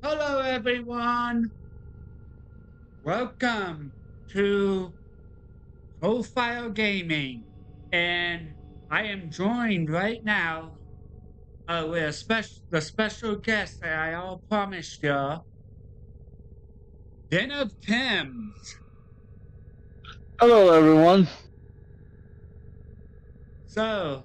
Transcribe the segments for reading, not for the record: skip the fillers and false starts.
Hello, everyone. Welcome to Profile Gaming, and I am joined right now with the special guest that I all promised you, Den of Tims. Hello, everyone. So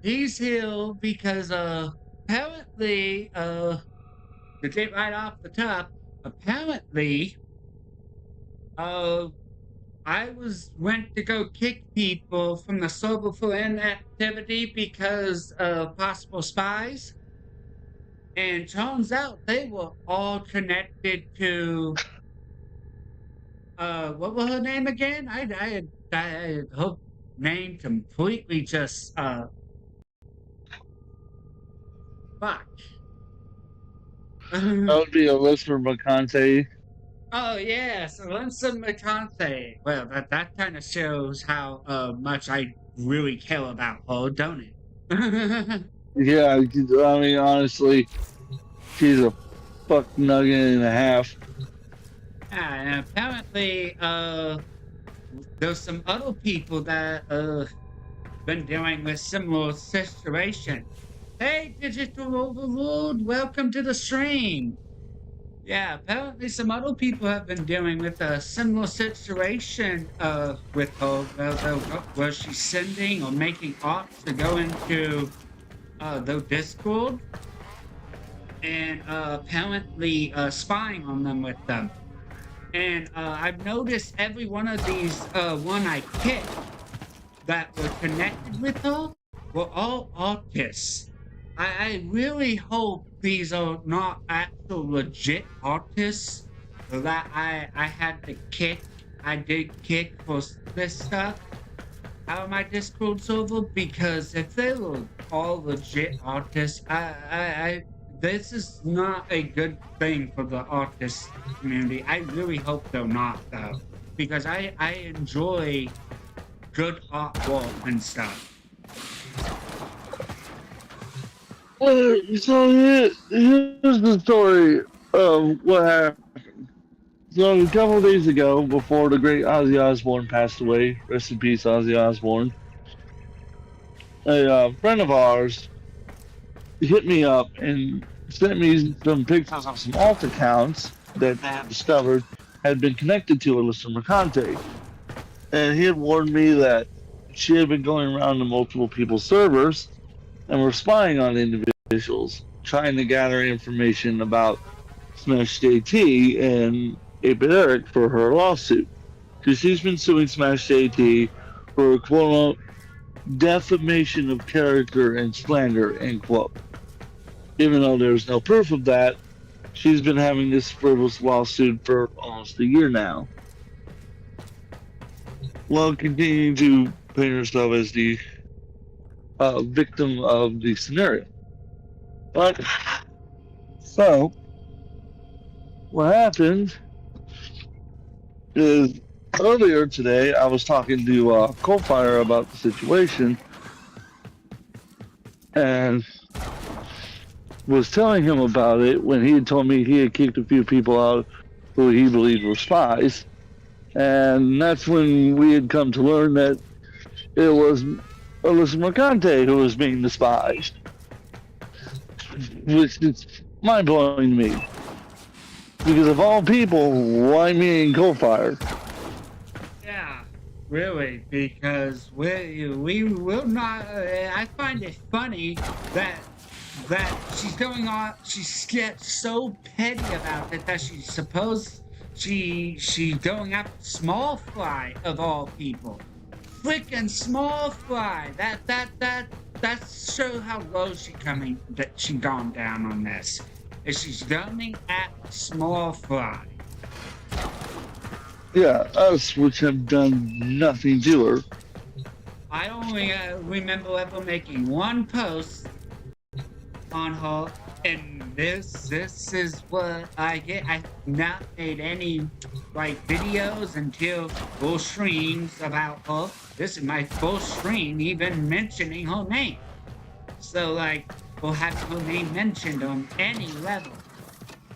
he's here because apparently to get right off the top, apparently uh I went to go kick people from the server for inactivity because of possible spies, and turns out they were all connected to what was her name again? I her name completely just fuck. That would be a listener McConte. Oh yes, Vincent McConte. Well, that kind of shows how much I really care about her, don't it? Yeah, I mean, honestly, she's a fuck nugget and a half. Yeah, and apparently, there's some other people that been dealing with similar situation. Hey, Digital Overlord, welcome to the stream. Yeah, apparently some other people have been dealing with a similar situation with her, where she's sending or making ops to go into their Discord and apparently spying on them with them. And I've noticed every one of these one I kicked that were connected with her were all artists. I really hope these are not actual legit artists that I had to kick. I did kick for this stuff out of my Discord server because if they were all legit artists, I this is not a good thing for the artist community. I really hope they're not though, because I enjoy good artwork and stuff. Here's the story of what happened. So, a couple of days ago, before the great Ozzy Osbourne passed away, rest in peace, Ozzy Osbourne, a friend of ours hit me up and sent me some pictures of some alt accounts that they had discovered had been connected to Alyssa Mercante. And he had warned me that she had been going around to multiple people's servers and were spying on individuals, trying to gather information about Smash JT and 8-Bit Eric for her lawsuit. Because she's been suing Smash JT for quote defamation of character and slander, end quote. Even though there's no proof of that, she's been having this frivolous lawsuit for almost a year now. While continuing to paint herself as the victim of the scenario. But so what happened is earlier today I was talking to Coalfire about the situation and was telling him about it when he had told me he had kicked a few people out who he believed were spies. And that's when we had come to learn that it was Alyssa Mercante who was being despised. Which is mind blowing to me. Because of all people, why me and Coalfire? Yeah, really, because we will not. I find it funny that she's going on. She gets so petty about it that she's going after Small Fry of all people. Freaking Small Fry. That shows how low she gone down on this. Is she's going at Small Fry. Yeah, us, which have done nothing to her. I only remember ever making one post on her, and this is what I get. I've not made any like videos until full streams about her. This is my first stream even mentioning her name. So like or having her name mentioned on any level.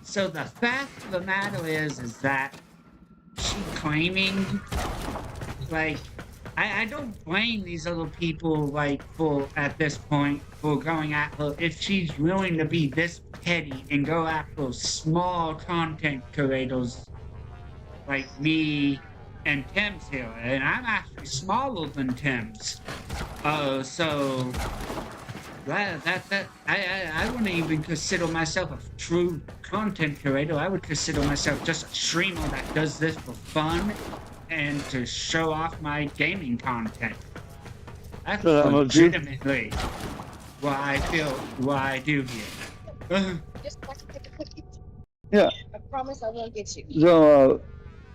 So the fact of the matter is that she claiming, like, I don't blame these other people, like, for, at this point, for going at her. If she's willing to be this petty and go after small content creators like me and Tim's here, and I'm actually smaller than Tim's. So I wouldn't even consider myself a true content creator. I would consider myself just a streamer that does this for fun and to show off my gaming content. That's legitimately what I feel, what I do here. Just like to take a cookie. Yeah. I promise I won't get you. So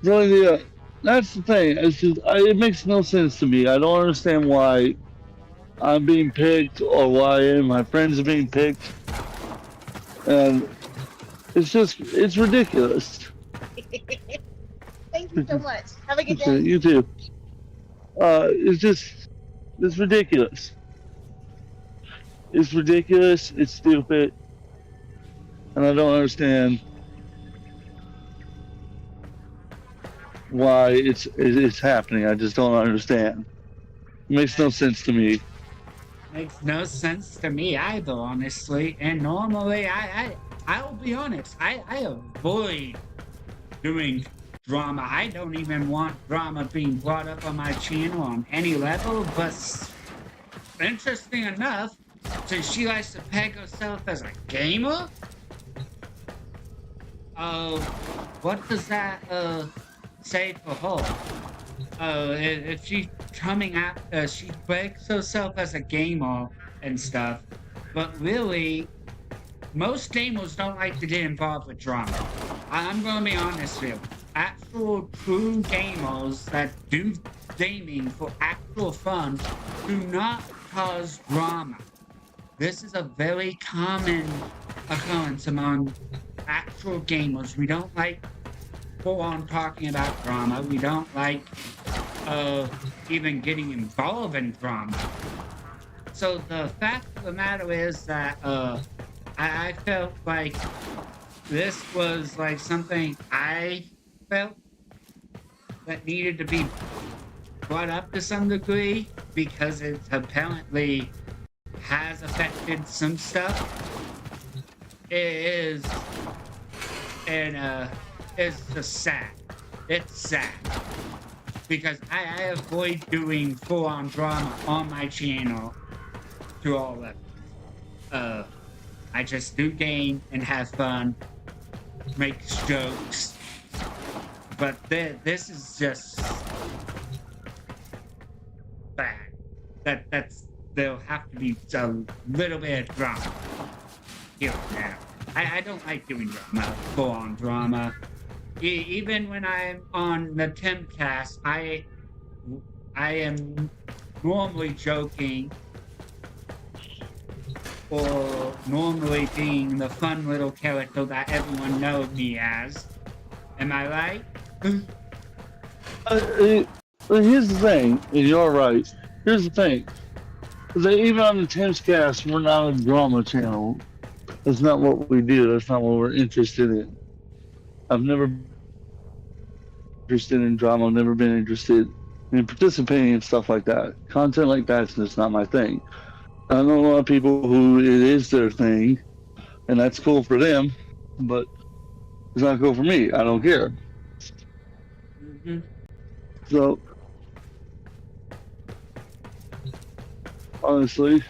yeah, that's the thing. It's just it makes no sense to me. I don't understand why I'm being picked or why my friends are being picked, and it's ridiculous. Thank you so much. Have a good day. You too. It's ridiculous. It's ridiculous. It's stupid, and I don't understand why it's happening. I just don't understand. It makes no sense to me. Makes no sense to me either, honestly. And normally, I'll be honest, I avoid doing drama. I don't even want drama being brought up on my channel on any level, but interesting enough, since she likes to peg herself as a gamer, what does that, say for her? If she's coming out, she breaks herself as a gamer and stuff, but really, most gamers don't like to get involved with drama. I'm gonna be honest with you. Actual true gamers that do gaming for actual fun do not cause drama. This is a very common occurrence among actual gamers. We don't like full on talking about drama. We don't like even getting involved in drama. So the fact of the matter is that I felt like this was like something I felt that needed to be brought up to some degree because it apparently has affected some stuff. It is, and it's just sad. It's sad because I avoid doing full-on drama on my channel to all levels. I just do game and have fun, make jokes, but this is just bad. There'll have to be a little bit of drama here and there. I don't like doing drama, full-on drama. Even when I'm on the Timcast, I am normally joking or normally being the fun little character that everyone knows me as. Am I right? Here's the thing, and you're right. Here's the thing. Even on the Timcast, we're not a drama channel. That's not what we do. That's not what we're interested in. I've never been interested in drama. I've never been interested in participating in stuff like that. Content like that's just not my thing. I know a lot of people who it is their thing, and that's cool for them, but it's not cool for me. I don't care. Mm-hmm. So, honestly,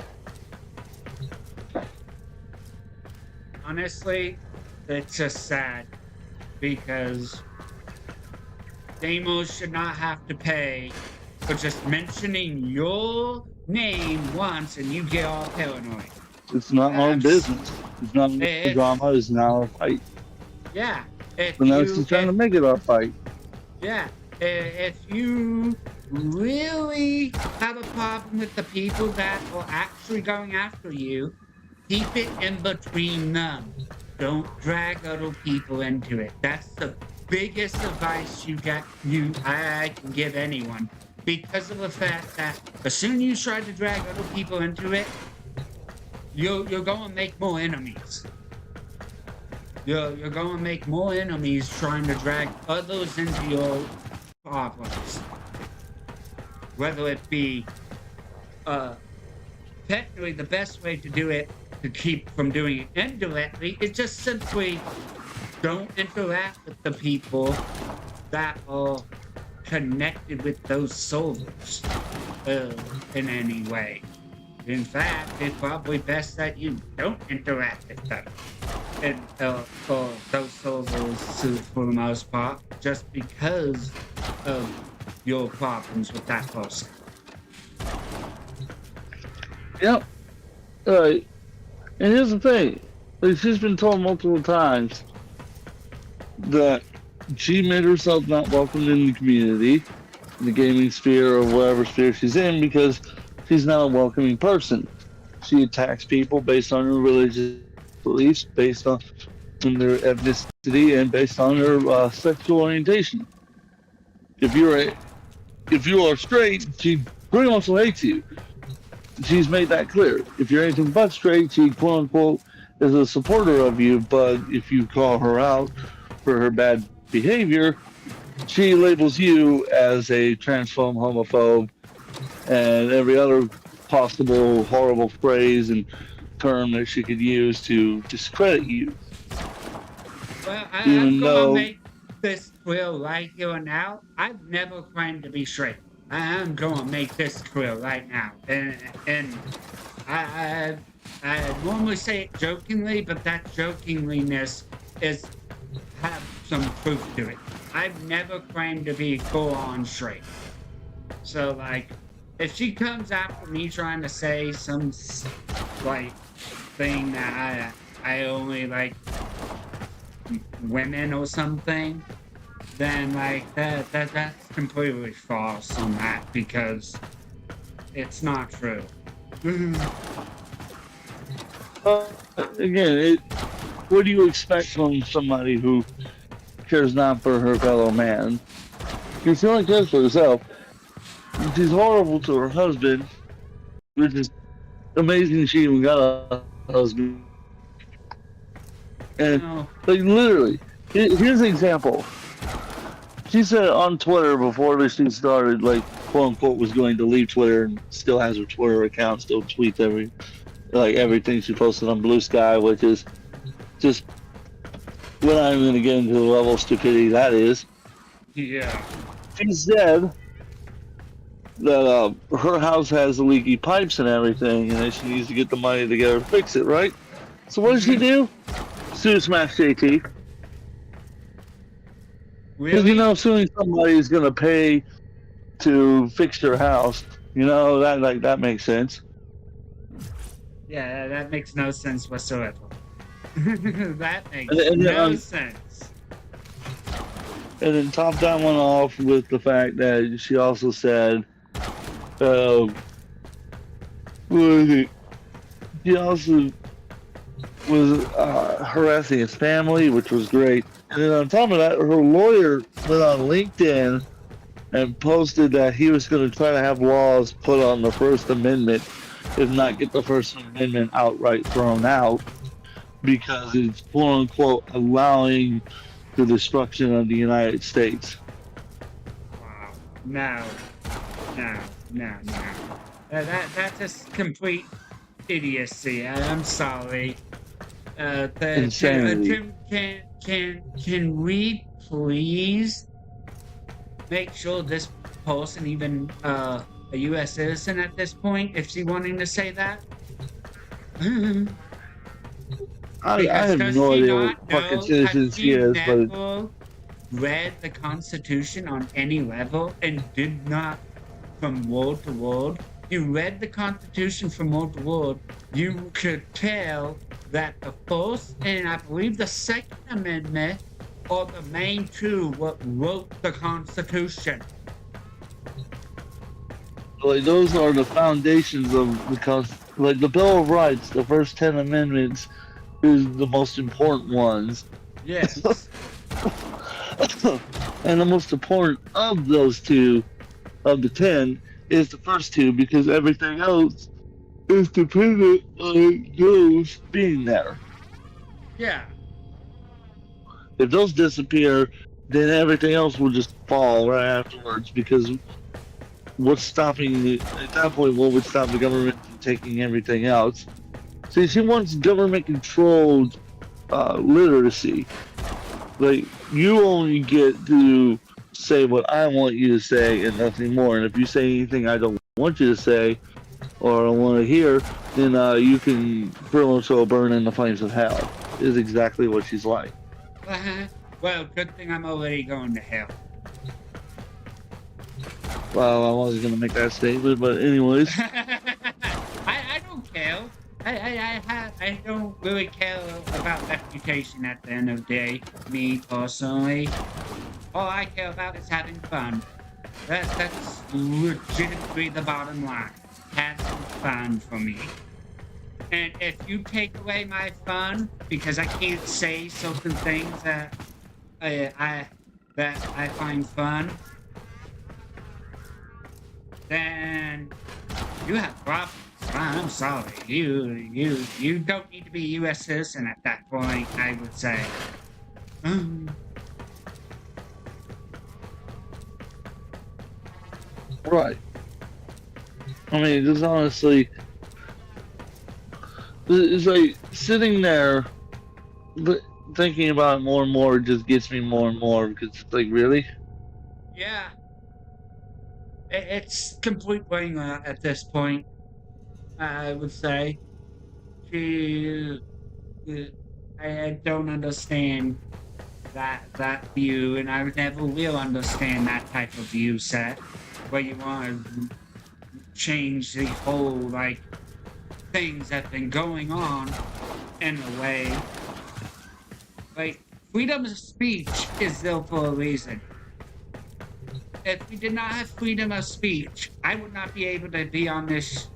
it's just sad because gamers should not have to pay for just mentioning your name once and you get all paranoid. it's not our business. It's not our drama. It's not our fight. Yeah. But now she's trying to make it our fight. Yeah. If you really have a problem with the people that are actually going after you, keep it in between them. Don't drag other people into it. That's the biggest advice I can give anyone. Because of the fact that as soon as you try to drag other people into it, you're going to make more enemies. You're going to make more enemies trying to drag others into your problems. Whether it be, technically the best way to do it, to keep from doing it indirectly, is just simply don't interact with the people that are connected with those soldiers in any way. In fact, it's probably best that you don't interact with them. And for those soldiers for the most part, just because of your problems with that person. Yep. And here's the thing. Like, she's been told multiple times that she made herself not welcome in the community, the gaming sphere or whatever sphere she's in, because she's not a welcoming person. She attacks people based on her religious beliefs, based on their ethnicity, and based on their sexual orientation. If you are straight, she pretty much hates you. She's made that clear. If you're anything but straight, she quote unquote is a supporter of you, but if you call her out for her bad behavior, she labels you as a transphobe, homophobe, and every other possible horrible phrase and term that she could use to discredit you. Well, I'm going to make this clear right here and now. I've never claimed to be straight. I'm going to make this clear right now. And I normally say it jokingly, but that jokinginess have some proof to it. I've never claimed to be full-on straight. So, like, if she comes after me trying to say some, like, thing that I only like women or something, then like that's completely false on that, because it's not true. Again, what do you expect from somebody who cares not for her fellow man? She only cares for herself. She's horrible to her husband, which is amazing she even got a husband. And like literally, here's an example. She said on Twitter before this thing started, like quote unquote was going to leave Twitter, and still has her Twitter account, still tweets everything she posted on Blue Sky, which is just, we're not even gonna get into the level of stupidity that is. Yeah. She said that her house has leaky pipes and everything, and that she needs to get the money together to fix it, right? So what does she do? Sue Smash JT. Because Really? Suing somebody is gonna pay to fix your house, that makes sense. Yeah, that makes no sense whatsoever. That makes no sense. And then top that one off with the fact that she also said, what was it? She also was harassing his family, which was great. And then on top of that, her lawyer went on LinkedIn and posted that he was going to try to have laws put on the First Amendment, if not get the First Amendment outright thrown out, because it's quote unquote allowing the destruction of the United States. Wow. No. That's just complete idiocy. I'm sorry. Insanity. Can we please make sure this person even a U.S. citizen at this point, if she's wanting to say that? I have no idea what fucking citizen she is, but read the Constitution on any level and did not from word to word. You read the Constitution from word to word, you could tell that the First and I believe the Second Amendment are the main two what wrote the Constitution. Like, those are the foundations of like the Bill of Rights, the first 10 amendments is the most important ones. Yes. And the most important of those two, of the 10, is the first two, because everything else is is dependent on those being there. Yeah. If those disappear, then everything else will just fall right afterwards. Because what's stopping at that point? What would stop the government from taking everything else? See, she wants government-controlled literacy. Like, you only get to say what I want you to say and nothing more. And if you say anything I don't want you to say or I want to hear, then you can pretty much go burn in the flames of hell. Is exactly what she's like. Well, good thing I'm already going to hell. Well, I wasn't gonna make that statement, but anyways. I don't care. I don't really care about reputation at the end of the day. Me personally, all I care about is having fun. That's legitimately the bottom line. Have some fun for me. And if you take away my fun because I can't say certain things that I find fun, then you have problems. I'm sorry. You don't need to be a U.S. citizen at that point, I would say. Right. I mean, just honestly, it's like sitting there, but thinking about it more and more just gets me more and more because it's like, really? Yeah. It's complete brain rot at this point, I would say. She, I don't understand that view, and I never will understand that type of view set, where you want to change the whole, like, things that have been going on in a way. Like, freedom of speech is there for a reason. If we did not have freedom of speech, I would not be able to be on this.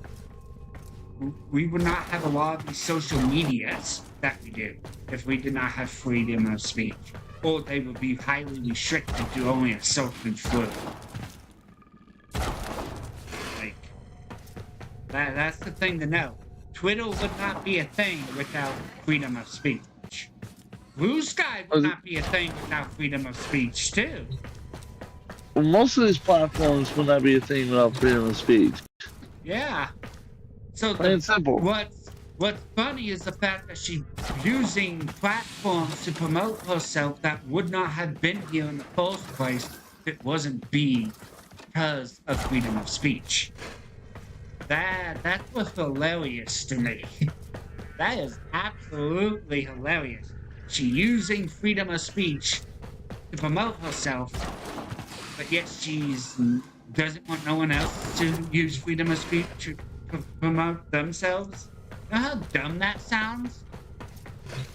We would not have a lot of these social medias that we do if we did not have freedom of speech. Or they would be highly restricted to only a certain few. Like, that's the thing to know. Twitter would not be a thing without freedom of speech. Blue Sky would not be a thing without freedom of speech, too. Well, most of these platforms would not be a thing without freedom of speech. Yeah. So Plain simple. What's funny is the fact that she's using platforms to promote herself that would not have been here in the first place if it wasn't because of freedom of speech. That was hilarious to me. That is absolutely hilarious. She's using freedom of speech to promote herself, but yet she's doesn't want no one else to use freedom of speech to promote themselves. You know how dumb that sounds?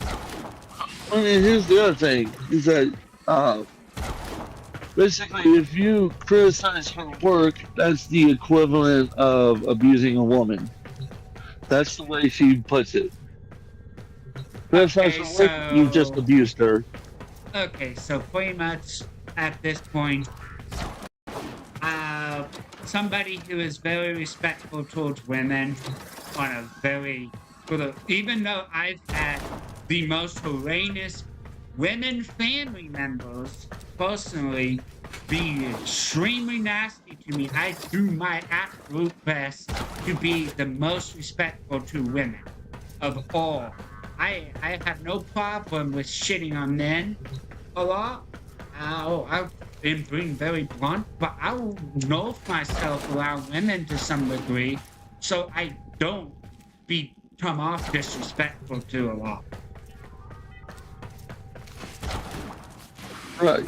I mean, here's the other thing: is that basically, if you criticize her work, that's the equivalent of abusing a woman. That's the way she puts it. Criticize her work, you've just abused her. Okay, so pretty much at this point, somebody who is very respectful towards women on a very, even though I've had the most horrendous women family members personally be extremely nasty to me, I do my absolute best to be the most respectful to women of all. I have no problem with shitting on men a lot. I'll being very blunt, but I'll nerf myself around women to some degree, so I don't come off disrespectful to a lot. Right.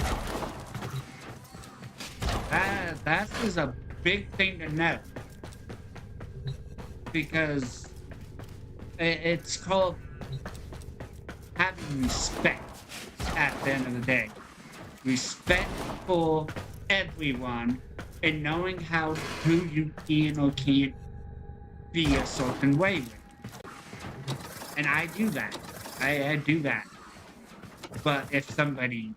That is a big thing to know, because it's called having respect at the end of the day. Respect for everyone and knowing who you can or can't be a certain way with. And I do that. I do that. But if somebody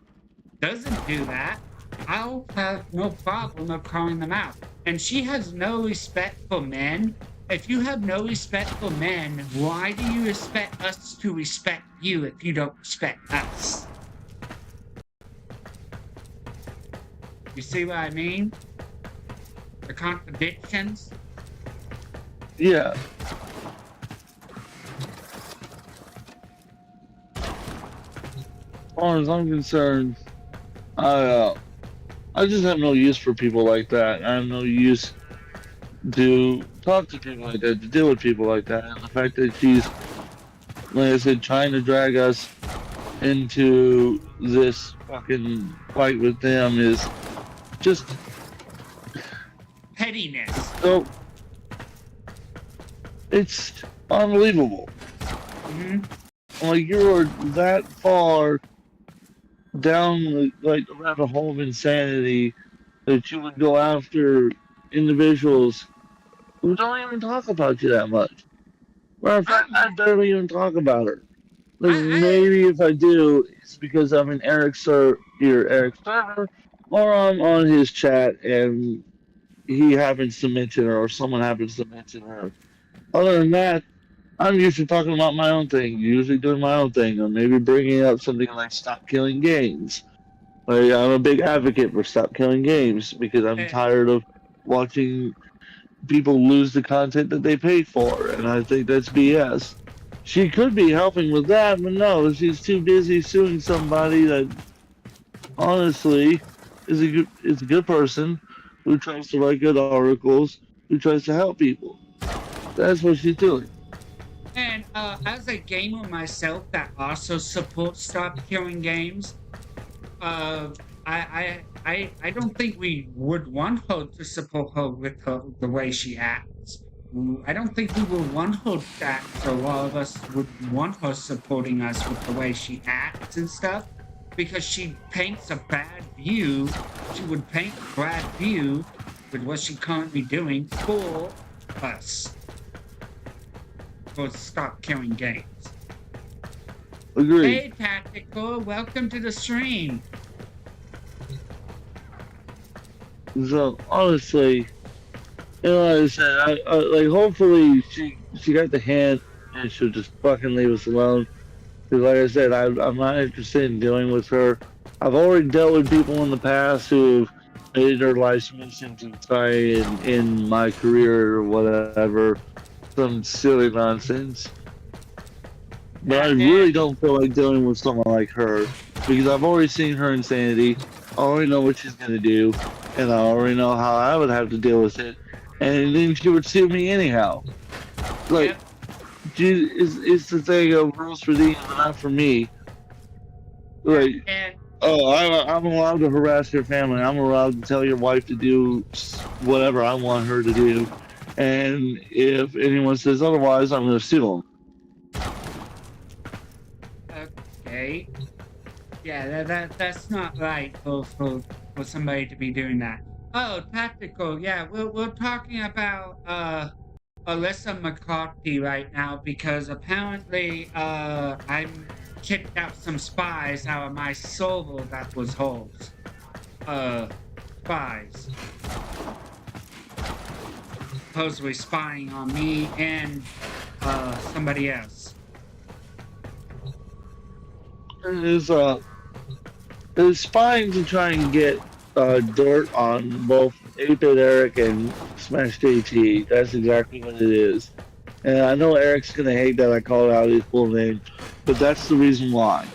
doesn't do that, I'll have no problem of calling them out. And she has no respect for men if you have no respect for men, why do you expect us to respect you if you don't respect us? You see what I mean? The contradictions? Yeah. As far as I'm concerned, I just have no use for people like that. I have no use to talk to people like that, to deal with people like that. And the fact that she's, like I said, trying to drag us into this fucking fight with them is just Pettiness. so. It's unbelievable. Like you are that far down, like the rabbit hole of insanity that you would go after individuals who don't even talk about you that much. Matter of fact, I barely even talk about her. Like maybe if I do, it's because I'm in Eric's server, or I'm on his chat and he happens to mention her, or someone happens to mention her. Other than that, I'm used to talking about my own thing, usually doing my own thing, or maybe bringing up something like stop killing games. Like, I'm a big advocate for stop killing games because I'm tired of watching people lose the content that they paid for, and I think that's BS. She could be helping with that, but no, she's too busy suing somebody that honestly is a good person who tries to write good articles, who tries to help people. That's what she's doing. And as a gamer myself that also supports stop killing games, I don't think we would want her to support her with the way she acts. I don't think we would want her that, so a lot of us would want her supporting us with the way she acts and stuff, because she paints a bad view. She would paint a bad view with what she's currently doing for us. For stop killing games. Agreed. Hey, Tactical, welcome to the stream. So honestly, you know, like I said, I like hopefully she got the hint and she'll just fucking leave us alone. Because like I said, I'm not interested in dealing with her. I've already dealt with people in the past who've made their life's mission to try and end my career or whatever, some silly nonsense. But I really don't feel like dealing with someone like her because I've already seen her insanity. I already know what she's gonna do, and I already know how I would have to deal with it. And then she would sue me anyhow. Like, it's the thing of rules for thee, but not for me. Like, oh, I'm allowed to harass your family. I'm allowed to tell your wife to do whatever I want her to do. And if anyone says otherwise, I'm gonna sue them. Okay. Yeah, that's not right for somebody to be doing that. Oh, Tactical, yeah, we're talking about Alyssa McCarthy right now because apparently I'm kicked out some spies out of my server that was hers. Spies. Supposedly spying on me and somebody else. Is spying to try and get dirt on both 8-Bit Eric and Smash JT. That's exactly what it is. And I know Eric's gonna hate that I called out his full name, but that's the reason why.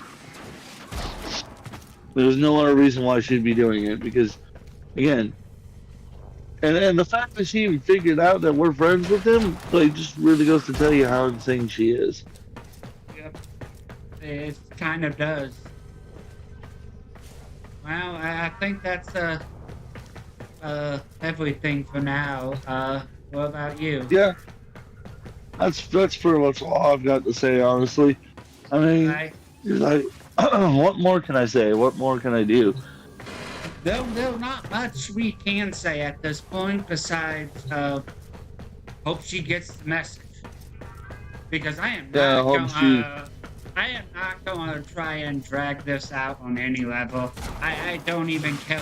There's no other reason why she'd be doing it because, again, and the fact that she even figured out that we're friends with him, like, just really goes to tell you how insane she is. Yep, it kind of does. Well, I think that's everything for now. What about you? Yeah, that's pretty much all I've got to say, honestly. I mean, like, what more can I say? What more can I do? No, not much we can say at this point besides hope she gets the message. Because I am not going to try and drag this out on any level. I don't even care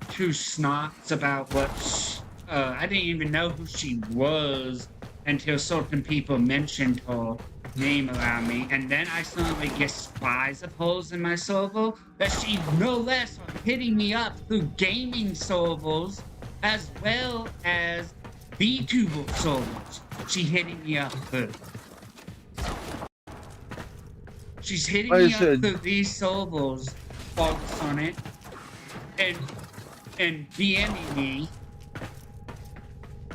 two snots about what I didn't even know who she was until certain people mentioned her name around me, and then I suddenly get spies of hers in my server that she no less are hitting me up through gaming servers as well as VTuber servers. She hitting me up through. She's hitting Like I me up said, through these servers, focus on it, and DMing me,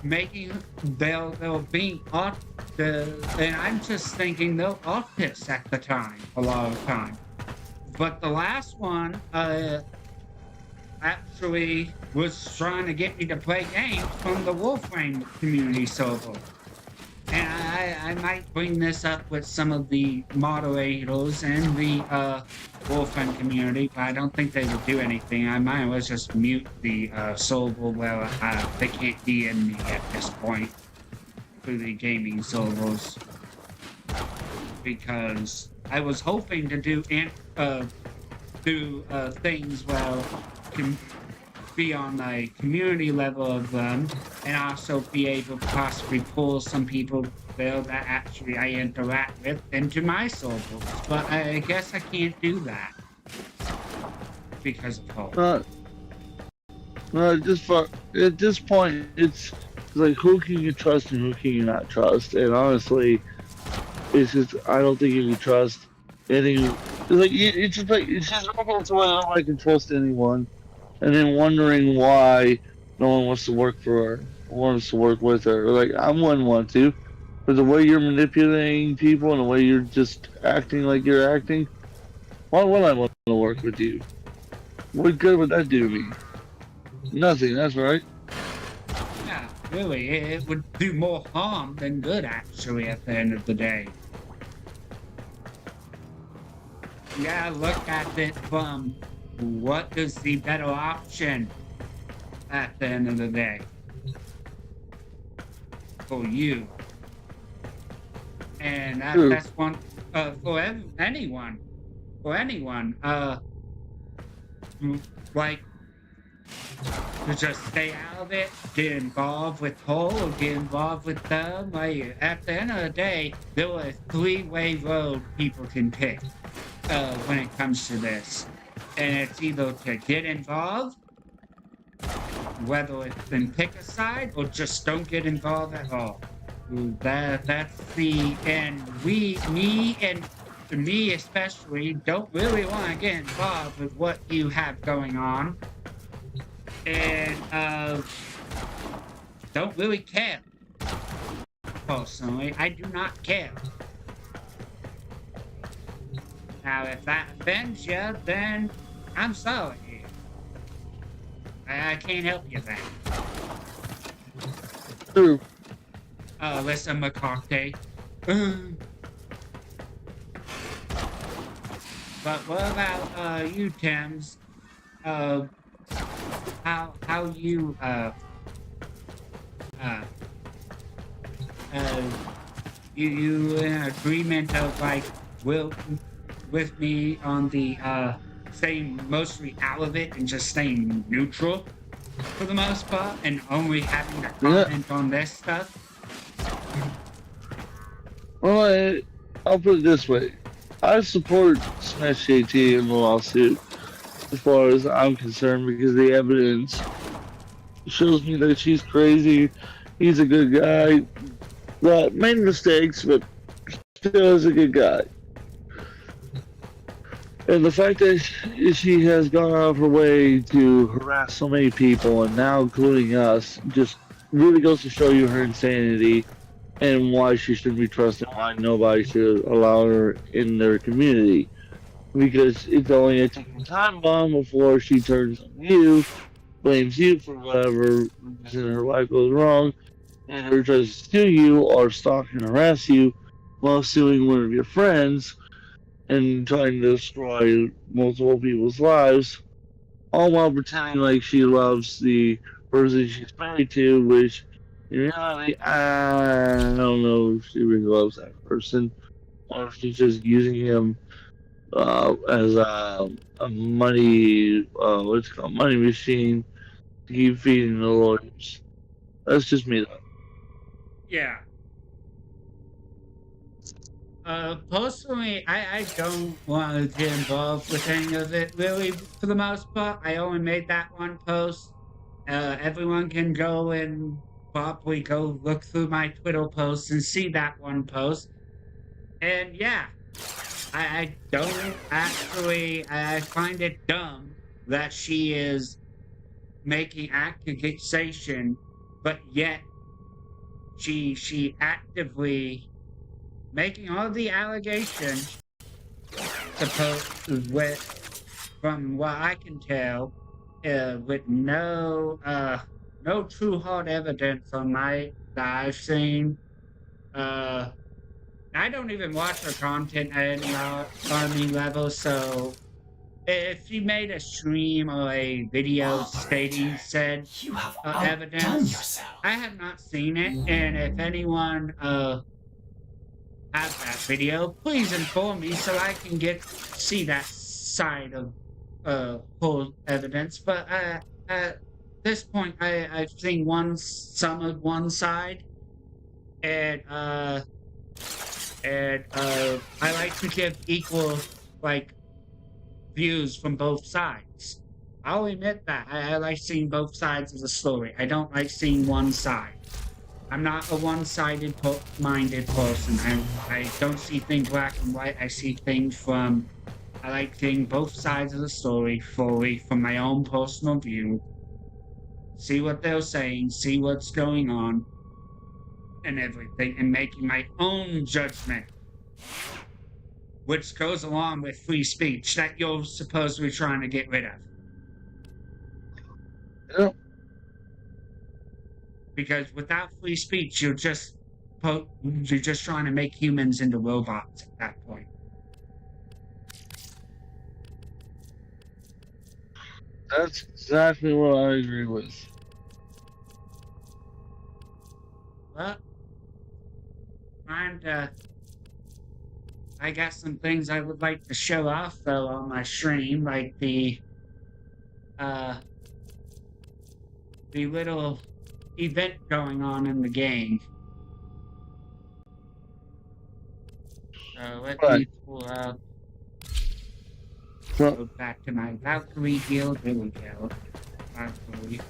making they'll being off and I'm just thinking they're artists at the time, a lot of the time. But the last one actually was trying to get me to play games from the Warframe community server. And I might bring this up with some of the moderators and the Warframe community, but I don't think they would do anything. I might as well just mute the server where they can't DM me at this point through the gaming servers. Because I was hoping to do things where can be on the community level of them, and also be able to possibly pull some people there that actually I interact with into my servers. But I guess I can't do that because of hope. at this point, it's like who can you trust and who can you not trust? And honestly, it's just I don't think you can trust any. It's just almost whether I can trust anyone, and then wondering why no one wants to work for her, wants to work with her. Like I wouldn't want to, but the way you're manipulating people and the way you're just acting like you're acting, why would I want to work with you? What good would that do me? Nothing. That's right. Yeah, really, it would do more harm than good, actually, at the end of the day. You gotta look at it from what is the better option at the end of the day for you. And that's one for anyone. For anyone. Like, to just stay out of it, get involved with her or get involved with them. Like, at the end of the day, there are a three-way road people can pick when it comes to this. And it's either to get involved, whether it's then pick a side or just don't get involved at all. That's the, and me especially, don't really want to get involved with what you have going on. And don't really care. Personally, I do not care. Now, if that offends you, then I'm sorry. I can't help you then. True. Listen, McCarthy. But what about you, Tim's? How you you in agreement of like with me on the staying mostly out of it and just staying neutral for the most part and only having to comment on this stuff? Well, I'll put it this way. I support Smash JT in the lawsuit as far as I'm concerned because the evidence shows me that she's crazy. He's a good guy that made mistakes, but still is a good guy. And the fact that she has gone out of her way to harass so many people, and now including us, just really goes to show you her insanity and why she shouldn't be trusted, why nobody should allow her in their community. Because it's only a ticking time bomb before she turns on you, blames you for whatever reason her life goes wrong, and her tries to sue you or stalk and harass you while suing one of your friends and trying to destroy multiple people's lives, all while pretending like she loves the person she's married to, which in reality, I don't know if she really loves that person, or if she's just using him as a money, what's it called, money machine to keep feeding the lawyers. That's just me, though. Yeah. Personally, I don't want to get involved with any of it, really, for the most part. I only made that one post. Everyone can go and probably go look through my Twitter posts and see that one post. And yeah, I don't actually, I find it dumb that she is making accusation, but yet she actively making all the allegations supposed with from what I can tell, with no true hard evidence on my that I've seen. Uh, I don't even watch her content at any army level, so if she made a stream or a video stating said You have outdone evidence, yourself. I have not seen it, and if anyone has that video, please inform me so I can see that side of full evidence. But at this point, I've seen some of one side, and I like to give equal like views from both sides. I'll admit that I like seeing both sides of the story. I don't like seeing one side. I'm not a one-sided minded person. I don't see things black and white. I see things from. I like seeing both sides of the story fully from my own personal view. See what they're saying, see what's going on, and everything, and making my own judgment, which goes along with free speech that you're supposedly trying to get rid of. Yep. Because without free speech, you're just trying to make humans into robots at that point. That's exactly what I agree with. Well, I got some things I would like to show off though on my stream, like the little event going on in the game. So let me pull up. Go back to my Valkyrie guild. There we go. Valkyrie.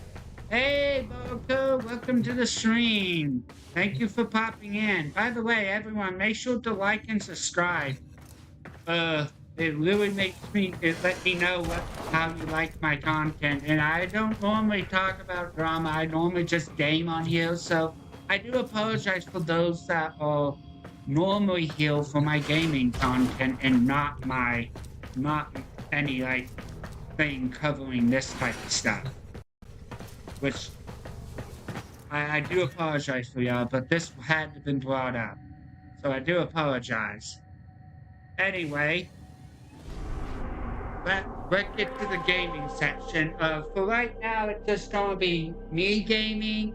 Hey, Boko! Welcome to the stream. Thank you for popping in. By the way, everyone, make sure to like and subscribe. It really let me know how you like my content. And I don't normally talk about drama. I normally just game on here. So I do apologize for those that are normally here for my gaming content and not any like thing covering this type of stuff. Which I do apologize for y'all, but this had to been brought up. So I do apologize. Anyway, let's get to the gaming section. For right now, it's just gonna be me gaming.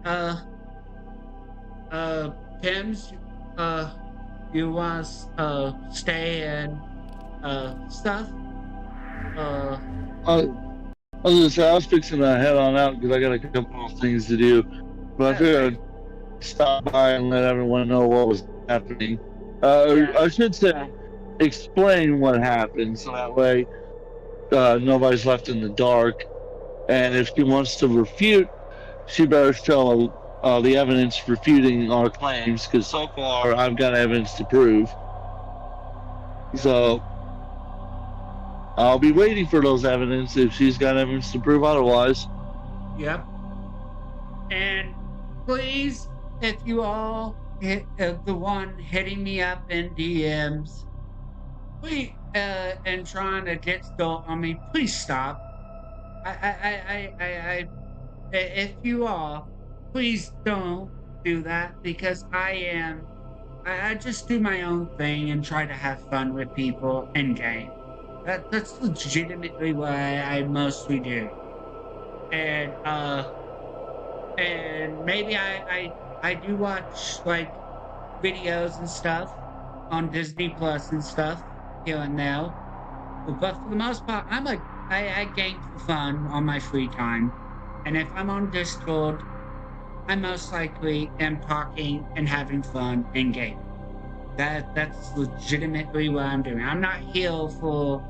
Pims, you want stay and stuff? I was gonna say I was fixing to head on out because I got a couple of things to do, but I figured I'd stop by and let everyone know what was happening. I should say, explain what happened so that way nobody's left in the dark. And if she wants to refute, she better show the evidence refuting our claims, because so far I've got evidence to prove. So I'll be waiting for those evidence if she's got evidence to prove otherwise. Yep. And please, if you all hit the one hitting me up in DMs, please, and trying to get start on me, please stop. If you are, please don't do that, because I just do my own thing and try to have fun with people in game. That's legitimately what I mostly do. And maybe I do watch like videos and stuff on Disney Plus and stuff here and there. But for the most part, I game for fun on my free time. And if I'm on Discord, I most likely am talking and having fun in game. That's legitimately what I'm doing. I'm not here for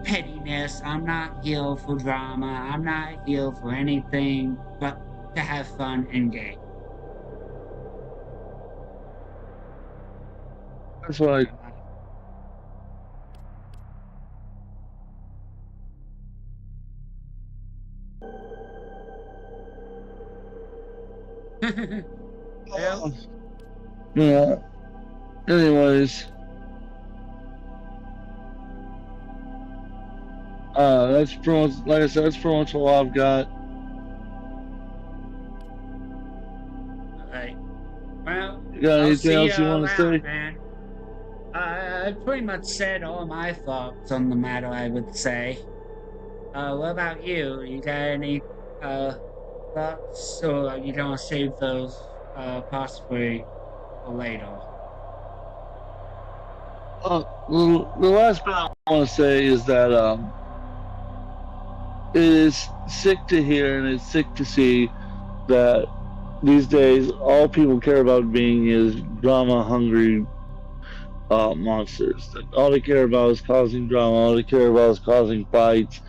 pettiness. I'm not here for drama. I'm not here for anything but to have fun in game. That's why. Well, Yeah. Anyways, that's pretty much, like I said, that's pretty much all I've got. alright. Well, You got I'll anything see else you you want to say? around, man. I pretty much said all my thoughts on the matter, I would say. What about you? You got any thoughts, or you gonna save those possibly for later? The last bit I want to say is that it is sick to hear and it's sick to see that these days all people care about being is drama-hungry monsters. That all they care about is causing drama. All they care about is causing fights,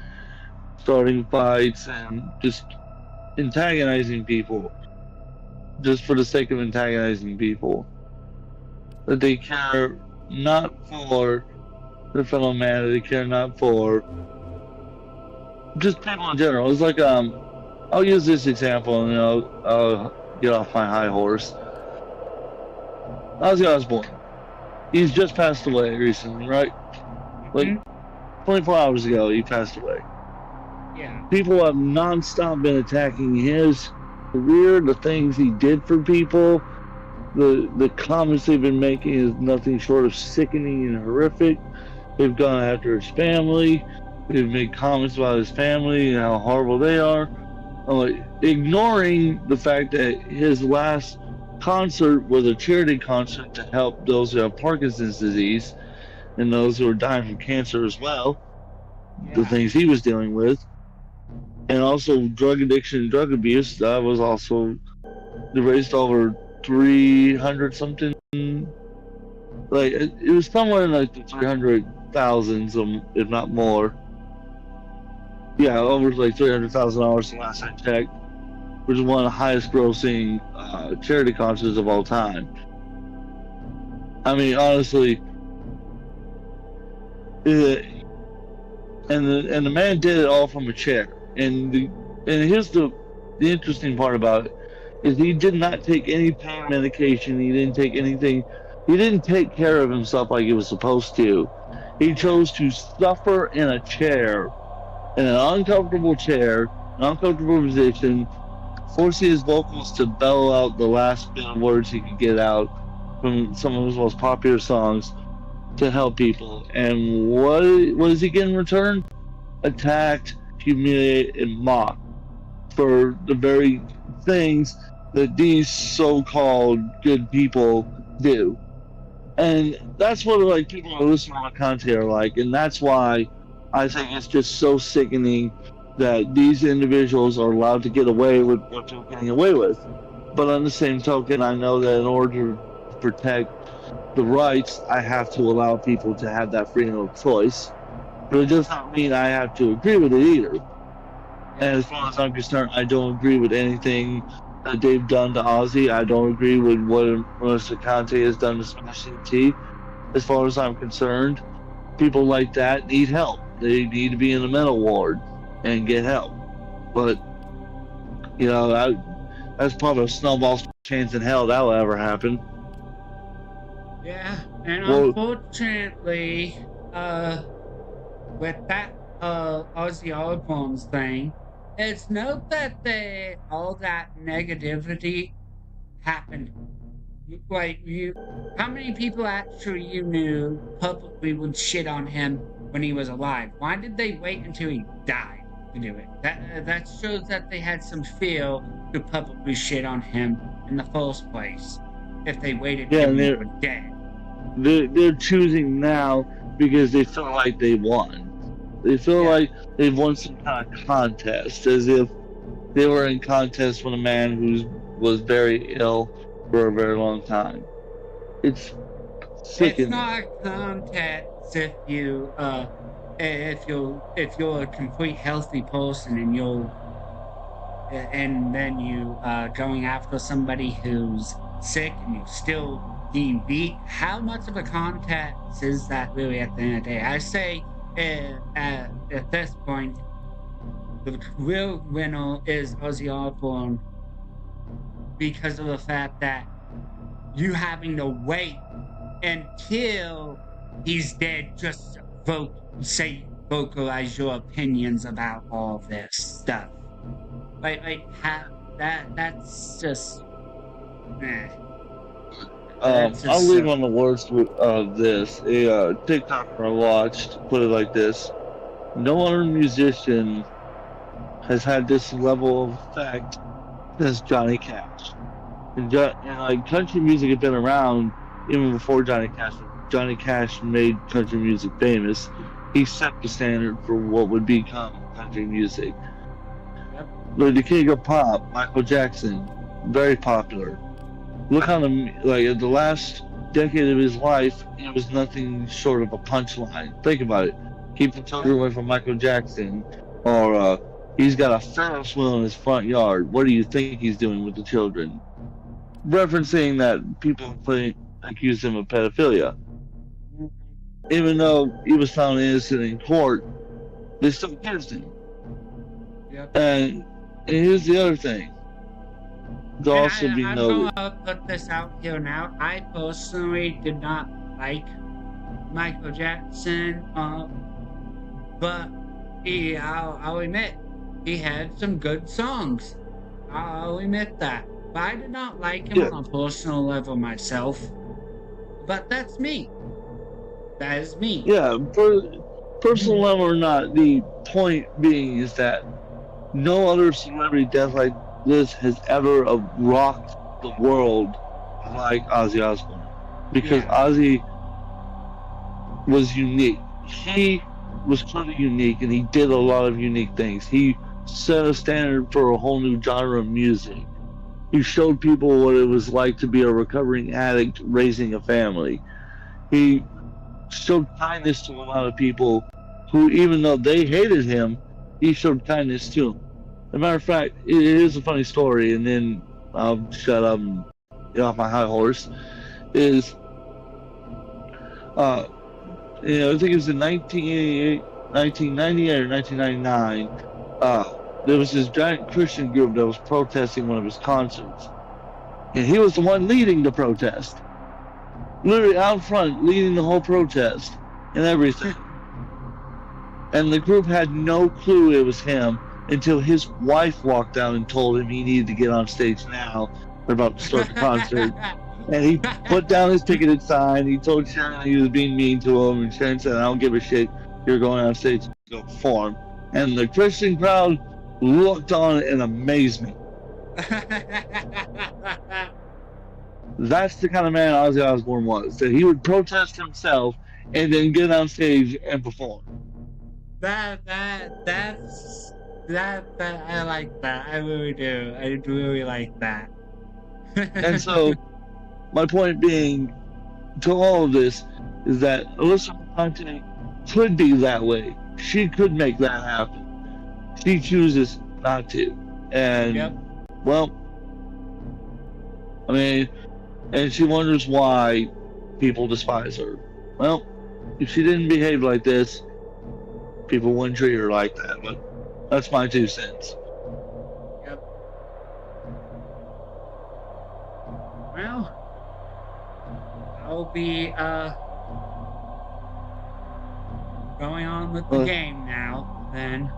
starting fights, and just antagonizing people, just for the sake of antagonizing people. That they care not for their fellow man. They care not for just people in general. It's like I'll use this example and I'll get off my high horse. Ozzy Osbourne. He's just passed away recently, right? Like 24 hours ago, he passed away. Yeah. People have non-stop been attacking his career, the things he did for people. The comments they've been making is nothing short of sickening and horrific. They've gone after his family. They've made comments about his family and how horrible they are. Ignoring the fact that his last concert was a charity concert to help those who have Parkinson's disease and those who are dying from cancer as well. Yeah. The things he was dealing with. And also drug addiction and drug abuse. That was also, they raised over 300 something. Like, it was somewhere in like the 300,000s, if not more. Yeah, over like $300,000 the last I checked, which is one of the highest grossing charity concerts of all time. I mean, honestly, and the man did it all from a chair. And here's the interesting part about it is he did not take any pain medication. He didn't take anything. He didn't take care of himself like he was supposed to. He chose to suffer in a chair, in an uncomfortable chair, an uncomfortable position, forcing his vocals to bellow out the last bit of words he could get out from some of his most popular songs to help people. And what does he get in return? Attacked, humiliated, and mocked for the very things that these so-called good people do. And that's what like people who listen to my content are like, and that's why I think it's just so sickening that these individuals are allowed to get away with what they're getting away with. But on the same token, I know that in order to protect the rights, I have to allow people to have that freedom of choice. But it does not mean I have to agree with it either. And as far as I'm concerned, I don't agree with anything that they've done to Ozzy. I don't agree with what Melissa Conte has done to Smashing T. As far as I'm concerned, people like that need help. They need to be in the mental ward and get help. But, you know, that's probably a snowball's chance in hell that will ever happen. Yeah, and unfortunately, with that Ozzy Osbourne's thing, it's not that all that negativity happened. Like, how many people actually you knew publicly would shit on him when he was alive? Why did they wait until he died to do it? That shows that they had some fear to publicly shit on him in the first place. If they waited till he was dead. They're choosing now because they feel like they won. They feel like they've won some kind of contest, as if they were in contest with a man who was very ill for a very long time. It's it's sickening. not a contest if you're a complete healthy person and then you going after somebody who's sick and you're still being beat. How much of a contest is that really at the end of the day? I say at this point, the real winner is Ozzy Osbourne because of the fact that you having to wait until he's dead just to vocalize your opinions about all this stuff. That's just eh. That's I'll just leave so on the words of this. A TikToker I watched put it like this: no other musician has had this level of effect as Johnny Cash. And like country music had been around even before Johnny Cash. Johnny Cash made country music famous. He set the standard for what would become country music. Yep. Like the king of pop, Michael Jackson, very popular. Look how the last decade of his life, it was nothing short of a punchline. Think about it. Keep the children away from Michael Jackson, or he's got a Ferris wheel in his front yard. What do you think he's doing with the children? Referencing that people accused him of pedophilia. Even though he was found innocent in court, they still accused him. Yep. And here's the other thing. To also be I'm noted. gonna put this out here now. I personally did not like Michael Jackson, but I'll admit he had some good songs. I'll admit that. But I did not like him on a personal level myself. But that's me. That is me. Yeah, personal level or not, the point being is that no other celebrity death like this has ever rocked the world like Ozzy Osbourne. Because Ozzy was unique. He was clearly unique and he did a lot of unique things. He set a standard for a whole new genre of music. He showed people what it was like to be a recovering addict raising a family. He showed kindness to a lot of people who, even though they hated him, he showed kindness to them. As a matter of fact, it is a funny story, and then I'll shut up and get off my high horse. Is I think it was in 1998, 1998 or 1999. There was this giant Christian group that was protesting one of his concerts, and he was the one leading the protest, literally out front, leading the whole protest and everything. And the group had no clue it was him until his wife walked out and told him he needed to get on stage now. They're about to start the concert. And he put down his ticketed sign. He told Sharon he was being mean to him. And Sharon said, I don't give a shit. You're going on stage to go perform. And the Christian crowd looked on in amazement. That's the kind of man Ozzy Osbourne was. That he would protest himself and then get on stage and perform. That I like that. I really do. I really like that. And so, my point being to all of this is that Alyssa Conte could be that way. She could make that happen. She chooses not to. And, well, I mean, and she wonders why people despise her. Well, if she didn't behave like this, people wouldn't treat her like that. But that's my 2 cents. Yep. Well, I'll be going on with the game now. Then.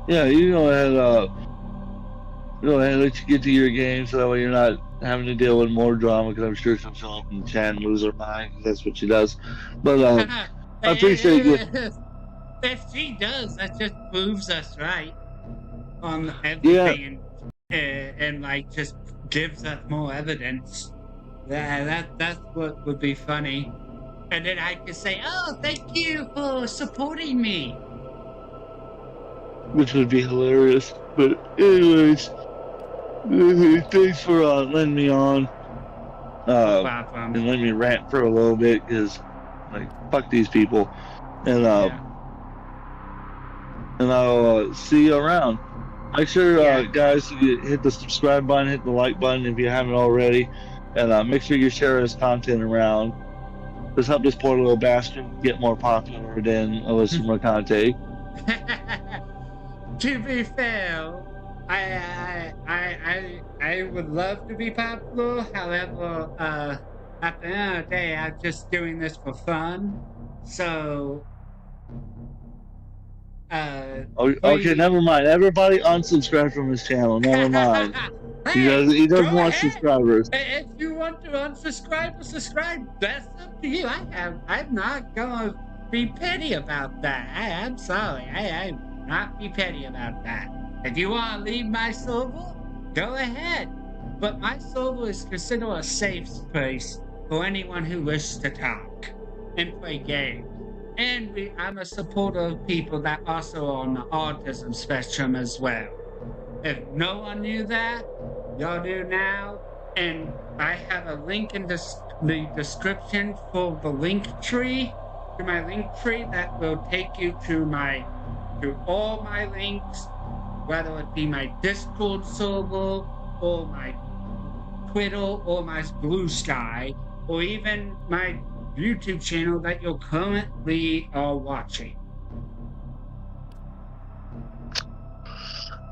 Yeah, you go ahead. Let you get to your game, so that way you're not having to deal with more drama. Because I'm sure she'll show up in the chat and lose her mind. Cause that's what she does. But I appreciate you. If she does, that just proves us right on everything, and like just gives us more evidence. That's what would be funny, and then I could say, "Oh, thank you for supporting me," which would be hilarious. But anyways, thanks for letting me on. No and problem. let me rant for a little bit because, like, fuck these people, and Yeah. I'll see you around. Make sure, Yeah. guys, you hit the subscribe button, hit the like button if you haven't already, and make sure you share this content around. Let's help this poor little bastard get more popular than Alyssa Mercante. To be fair, I would love to be popular. However, at the end of the day, I'm just doing this for fun. So, Okay, please. never mind. Everybody unsubscribe from his channel. Never mind. Hey, He go doesn't want ahead. subscribers. If you want to unsubscribe or subscribe, that's up to you. I'm not gonna be petty about that. I'm sorry. I'm not be petty about that. If you want to leave my server, go ahead. But my server is considered a safe space for anyone who wishes to talk and play games. And I'm a supporter of people that also are on the autism spectrum as well. If no one knew that, y'all do now. And I have a link in the description for the link tree, to my link tree that will take you to all my links, whether it be my Discord server or my Twitter or my Blue Sky, or even my YouTube channel that you currently are watching.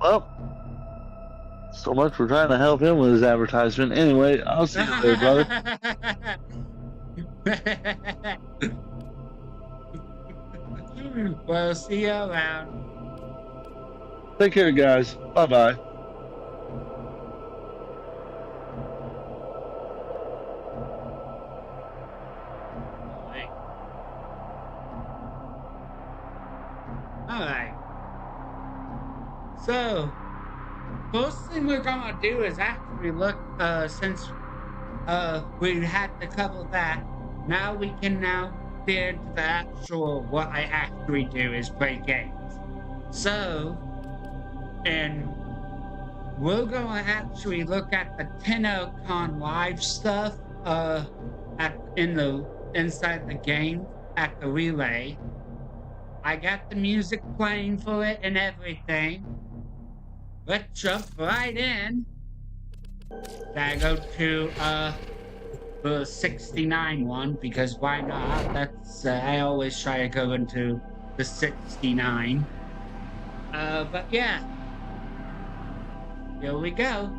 Well, so much for trying to help him with his advertisement. Anyway, I'll see you later, brother. Well, see you around. Take care, guys. Bye-bye. Alright. So, first thing we're gonna do is actually look, since we had to cover that, now we can now get into the actual, what I actually do is play games. So, and we're gonna actually look at the TennoCon live stuff, inside the game, at the relay. I got the music playing for it and everything. Let's jump right in. Gotta go to the 69 one because why not? That's I always try to go into the 69. But yeah, here we go.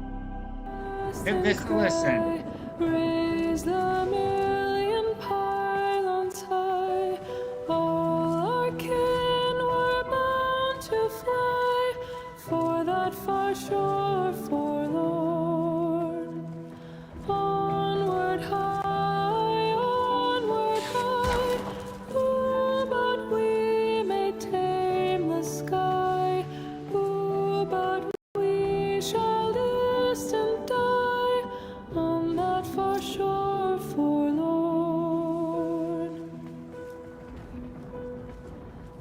Give this a listen. Raise the million pylons high. All our kin were bound to fly for that far shore forlorn. Onward high, ooh, but we may tame the sky. Ooh, but we shall distant die on that far shore forlorn.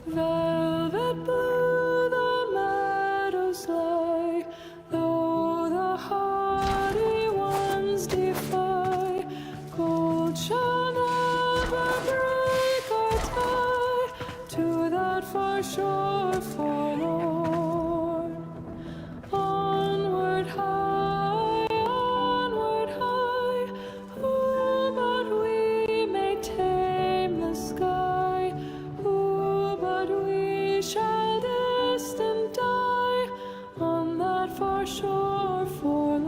Velvet blue the meadows lie, though the hardy ones defy. Gold shall never break our tie to that far shore forlorn. Onward high, ooh, but we may tame the sky. Ooh, but we shall distant die on that far shore forlorn.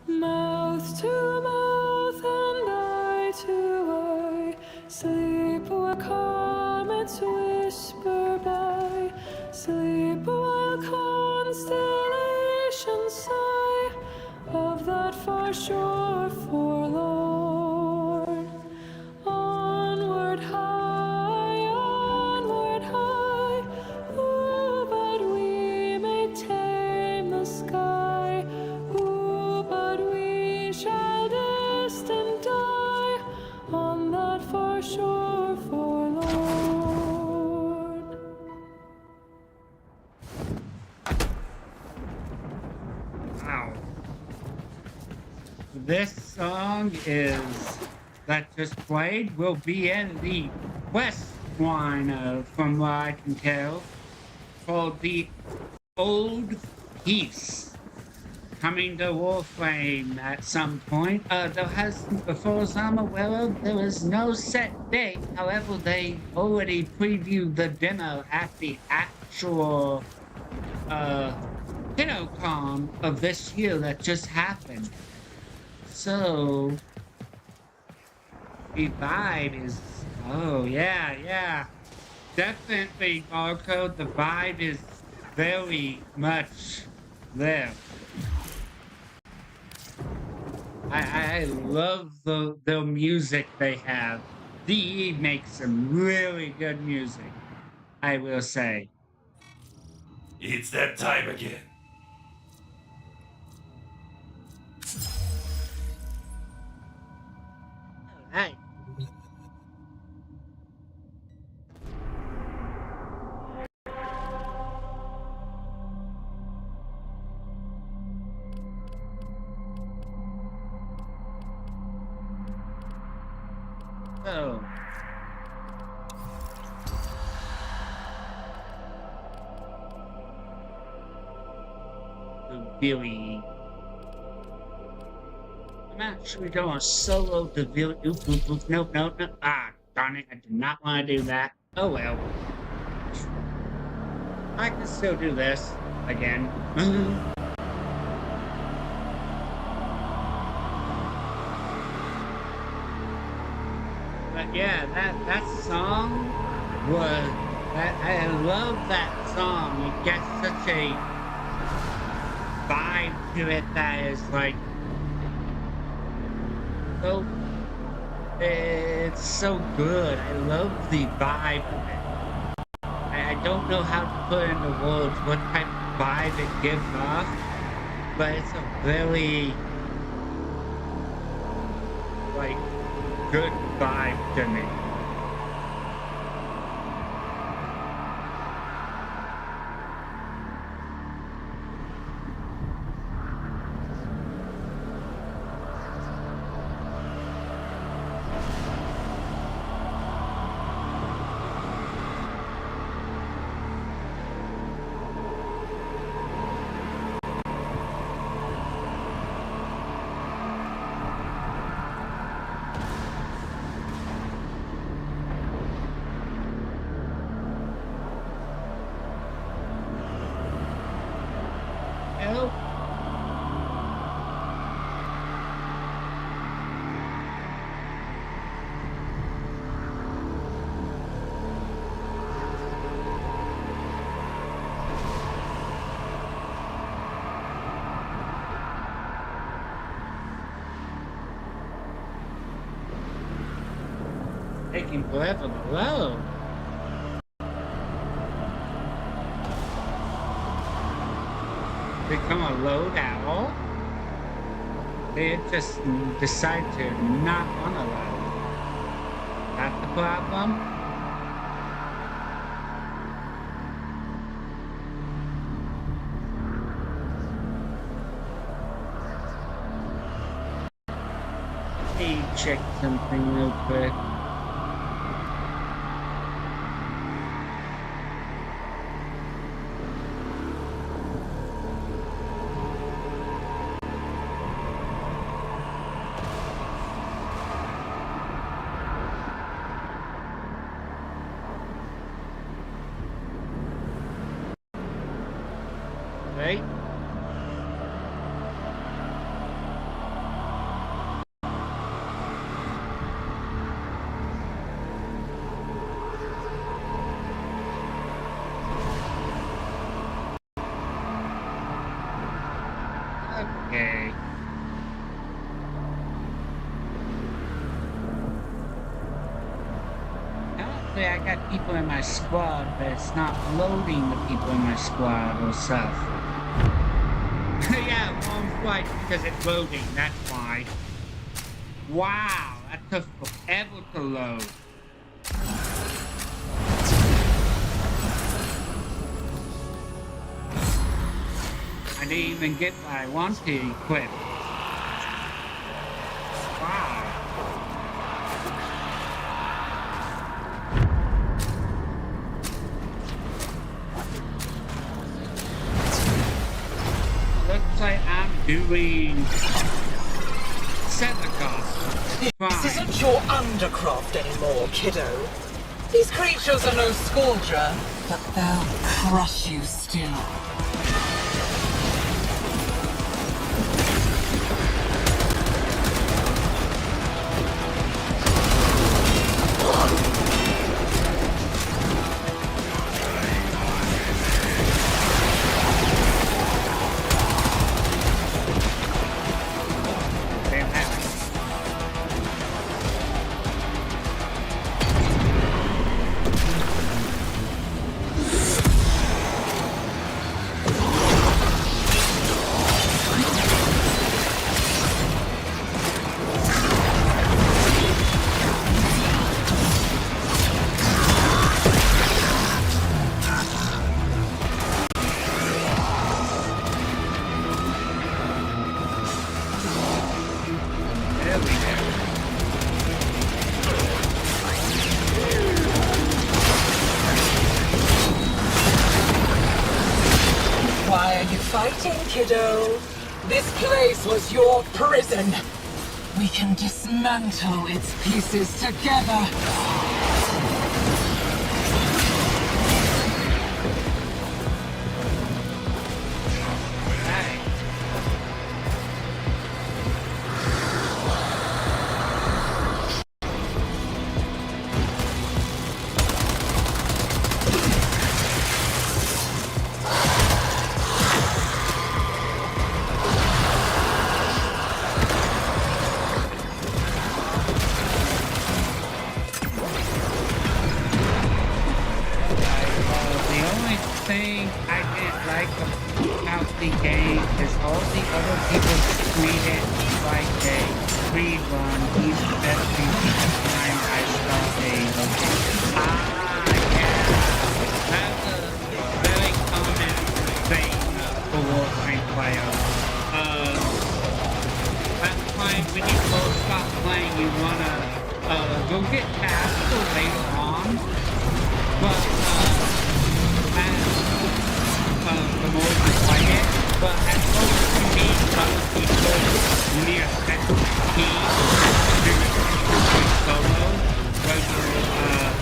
Mouth to mouth and eye to eye, sleep where comets whisper by. Sleep while constellations sigh of that far shore forlorn. Onward high, ooh, but we may tame the sky. Ooh, but we shall distant die on that far shore forlorn. Wow. this song is that just played will be in the quest line, from what I can tell, called the Old Peace, coming to Warframe at some point. There has, before as I'm aware of, there is no set date. However, they already previewed the demo at the actual PinnoCon of this year that just happened. So the vibe is, oh yeah, definitely, Barcode. The vibe is very much there. I love the music they have. DE makes some really good music, I will say. It's that time again. Alright. So, really, I'm actually doing a solo to really. Nope. Ah, darn it! I did not want to do that. Oh well. I can still do this again. But yeah, that song was. I love that song. It gets such a vibe to it that is like so. It's so good. I love the vibe of it. I don't know how to put into words what type of vibe it gives off, but it's a very like good vibe to me. Help. Taking forever to load. Become a load at all? They just decide to not want to load. That's the problem? Let me check something real quick. Right? Okay. Apparently I got people in my squad, but it's not loading the people in my squad or stuff. Yeah, wrong flight because it's loading, that's why. Wow, that took forever to load. I didn't even get what I wanted equipped. doing Seneca. This isn't your undercroft anymore, kiddo. These creatures are no scourger, but they'll crush you still. Why are you fighting, kiddo? This place was your prison. We can dismantle its pieces together.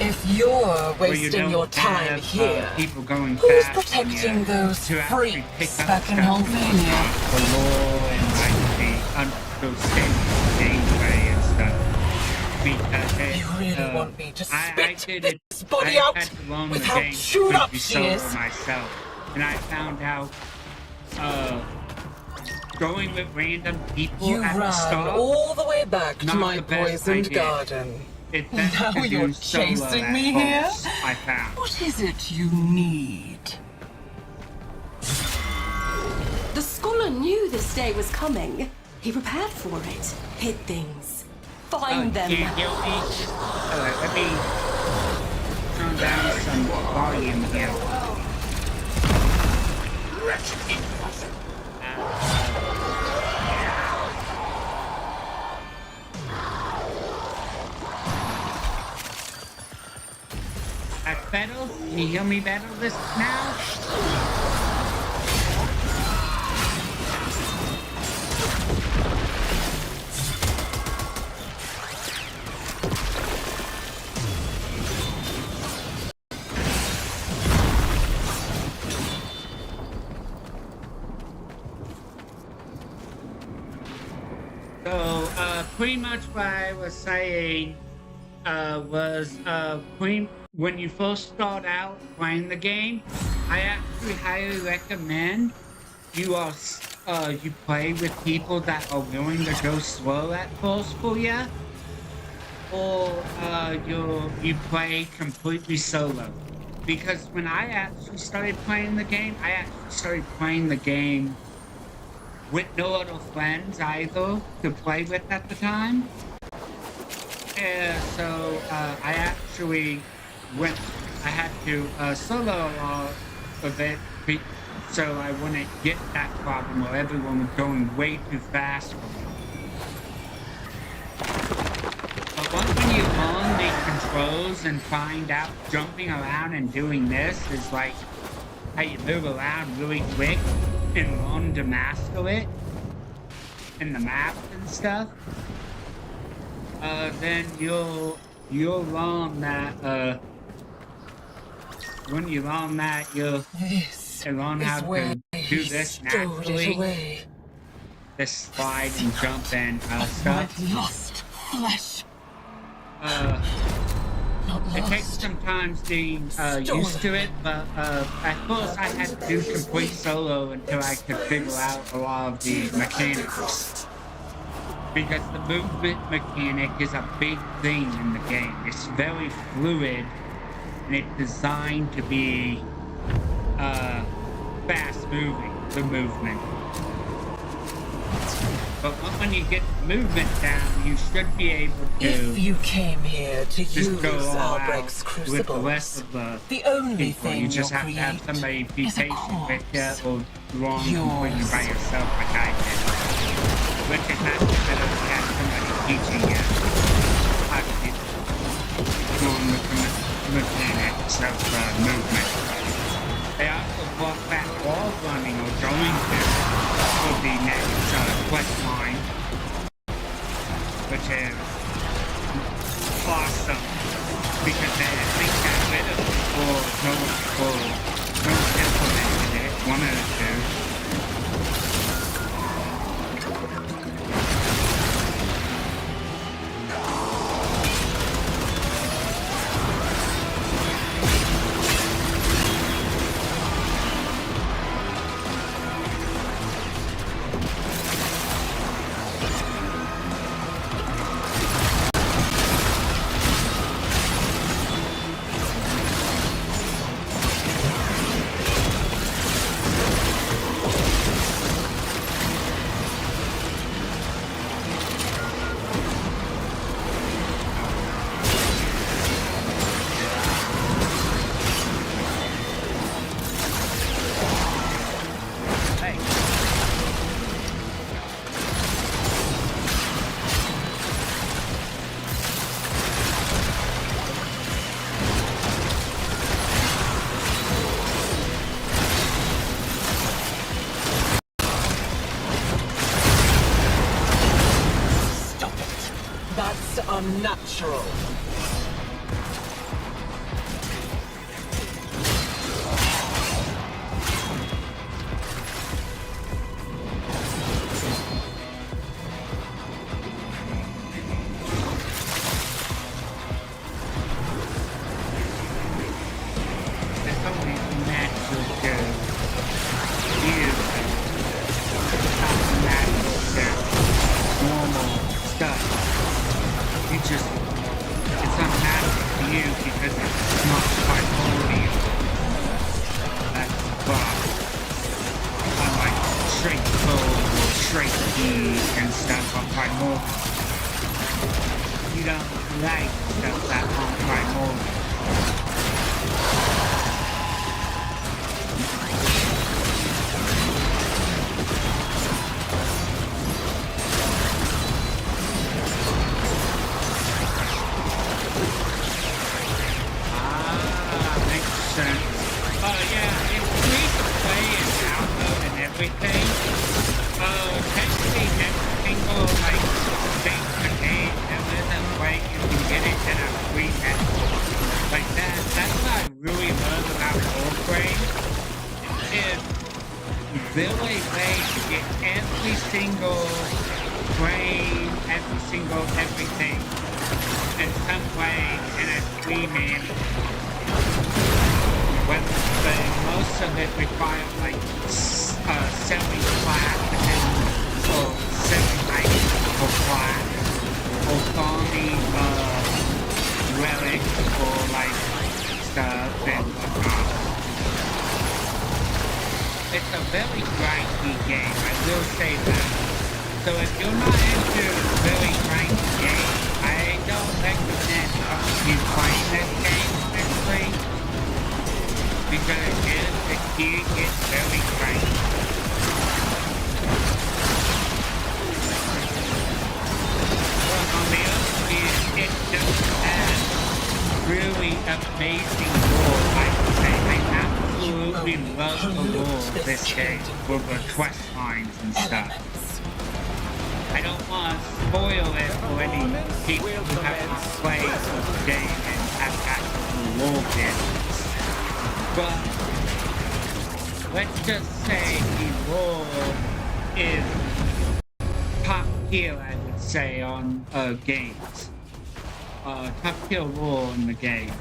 If you're wasting your time here, people going who's fast protecting those to actually freaks pick up back in stuff Albania? for lore and like the understanding gameplay and stuff. Because it, You really want me to I spit did it. this body I out had to learn with the how game chewed up completely she solo is? myself, and I found out going with random people You at the ran start. all the way back to not my the best poisoned idea. garden. It's best Now to you're do solo chasing at me here? first, I found. What is it you need? The scholar knew this day was coming. He prepared for it, hid things. Find them. Can't kill me. Alright, let me turn down some volume here. That's better? Can you hear me better this now? So, pretty much what I was saying was when you first start out playing the game, I actually highly recommend you play with people that are willing to go slow at first for you, or you play completely solo. Because when I actually started playing the game, I actually started playing the game with no other friends either to play with at the time. So I actually I had to solo a bit so I wouldn't get that problem where everyone was going way too fast for me. But once when you learn the controls and find out jumping around and doing this is like how you move around really quick and learn to master it, in the map and stuff, then you'll learn that when you learn that you'll This learn is how where to he do this stowed it naturally. away. This slide and jump and My stuff. lost flesh. Not It takes lost. some time getting used to it, but at first I had to do complete solo until I could figure out a lot of the mechanics. Because the movement mechanic is a big thing in the game. It's very fluid, and it's designed to be fast moving, the movement. But when you get the movement down, you should be able to If you came here to just use go all Albrecht's out with the rest crucibles, of the only people. thing You just you'll have to have create somebody be is a patient with you corpse. or run Yours. completely by yourself like I did. Which is not better to have somebody teaching you how to do the mechanics of movement. They also brought back wall running or going to for the next quest line, which is awesome because they at least got rid of it or no one implemented it, one of the two. Unnatural. It's only natural to use natural to normal stuff. It's unnatural to you because it's not primordial. That's why. Unlike straight code or straight keys and stuff on primordial. You don't like stuff that on primordial. Everything. Technically, next single thing per day, there isn't way you can get it in a free net. Like that's what I really love about Warframe. Is really way to get every single frame, every single everything in some way in a free manner. But most of it requires selling class or selling items for class or farming relics or stuff and whatnot. It's a very grindy game, I will say that. So if you're not into very grindy game, I don't recommend you playing this game actually. Because the key gets very grindy. On the other hand, it does have really amazing lore. I absolutely love the lore of this game with the quest lines and stuff. I don't want to spoil it for any people who have not played the game and have actual lore games. But let's just say the lore is top tier, I would say, on games. Top tier lore in the game.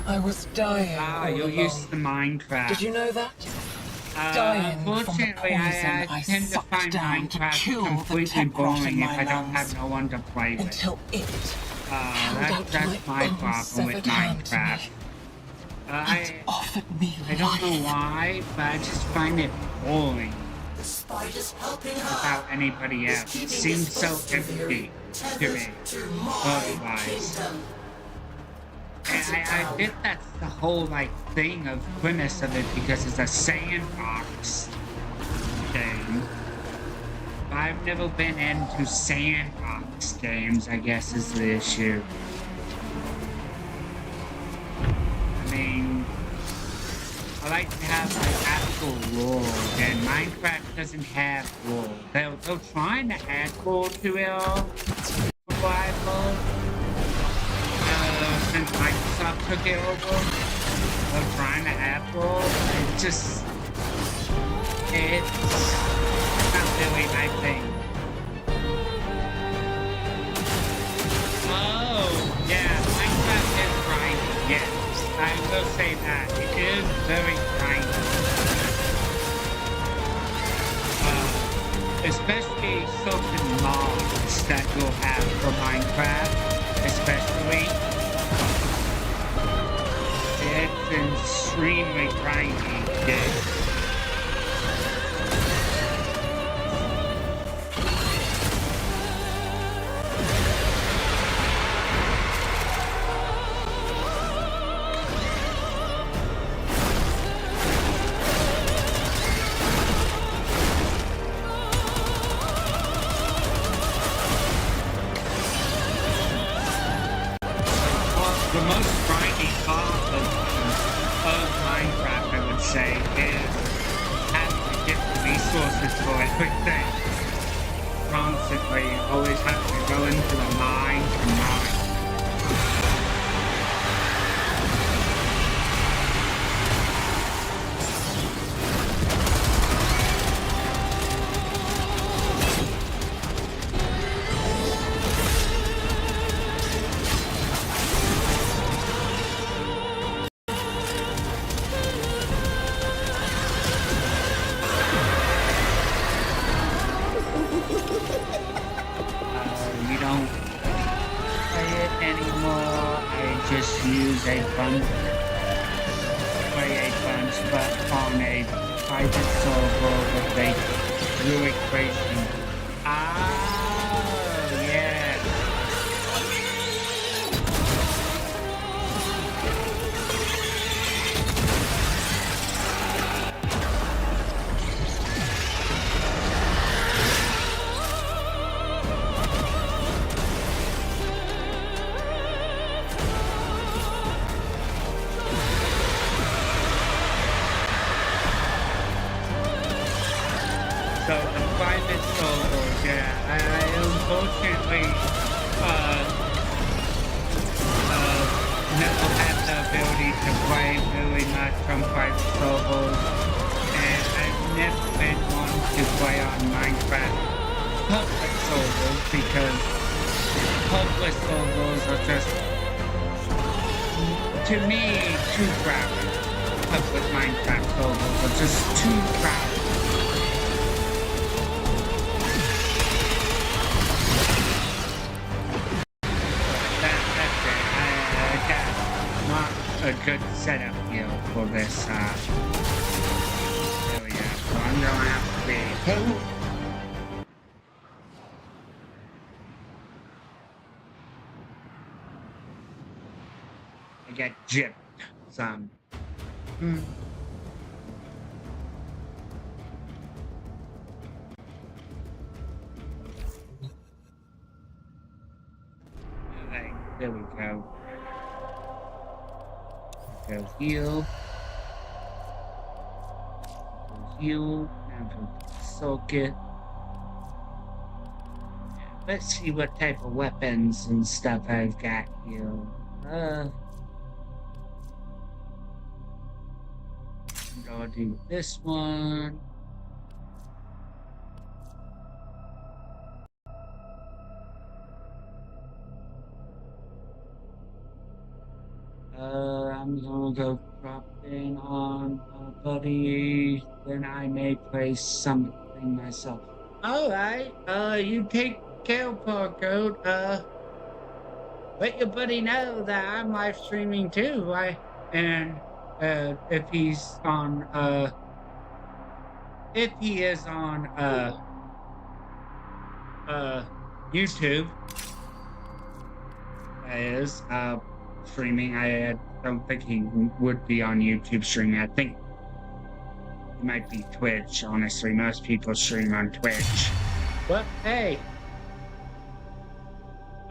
I was dying. You're used to Minecraft. Did you know that? Dying from the Unfortunately, poison I tend to sucked find down to Minecraft kill the completely tech rot in boring if my I don't have lungs. no one to play with. Until it That's my problem with Minecraft. and offered me I don't know life. why, but I just find it boring without anybody else. It seems so empty to me, otherwise. And I think that's the whole, like, thing of premise of it, because it's a sandbox game. But I've never been into sandbox games, I guess, is the issue. I mean, I like to have like actual lore, and Minecraft doesn't have lore. They're trying to add lore to it survival. Since Microsoft took it over, they're trying to add lore. It's not really my thing. Oh, yeah, Minecraft is grindy, yes. I will say that. It is very grindy. Especially certain mods that you'll have for Minecraft, especially. It's extremely grindy, yes. The most grindy part of Minecraft, I would say, is having to get the resources for everything. Constantly, always having to go into the mine and mine. You don't play it anymore. I just use a bunch, but on a private server with a new equation. Yeah. So the private server, yeah, I unfortunately never had the ability to play really much on private servers, and I've never been one to play on Minecraft public servers, because public servers are just, to me, too crowded. Public Minecraft servers are just too crowded. A good setup here for this, there we go. So I'm gonna have to be... I get gypped some. Alright, there we go. Go heal. heal. Now go to the socket. Let's see what type of weapons and stuff I've got here. I'll do this one. I'm gonna go drop in on my buddy. Then I may play something myself. Alright, you take care, Parcode. Let your buddy know that I'm live streaming too, right? And if he is on YouTube, that is streaming. I don't think he would be on YouTube streaming. I think he might be Twitch. Honestly, most people stream on Twitch. But hey,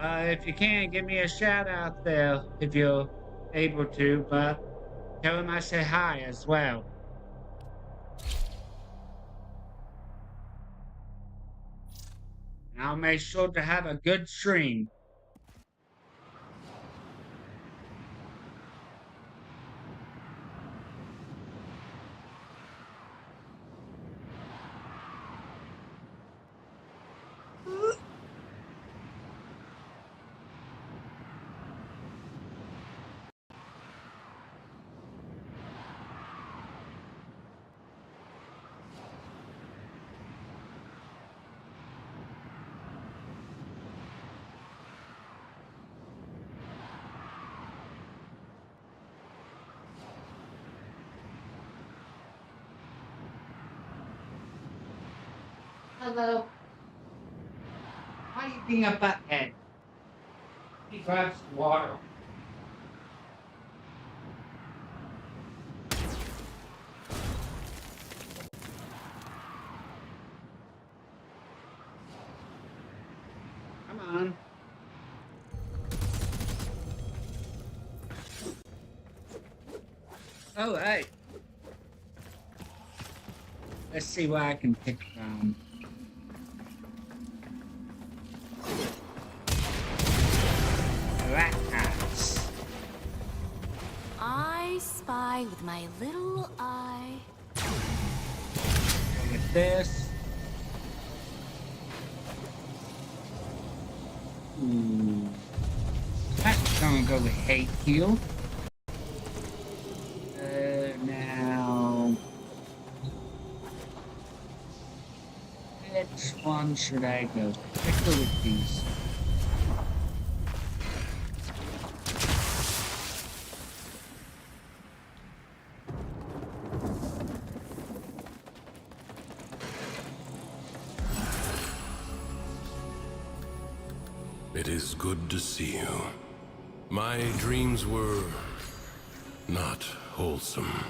if you can, give me a shout out there if you're able to. But tell him I say hi as well. And I'll make sure to have a good stream. Hello. Why are you being a butthead? He grabs water. Come on. All right. Let's see what I can pick from. Rat house. I spy with my little eye. Go with this. That's gonna go with hate heal. Now, which one should I go? Let's go with these. It is good to see you. My dreams were not wholesome.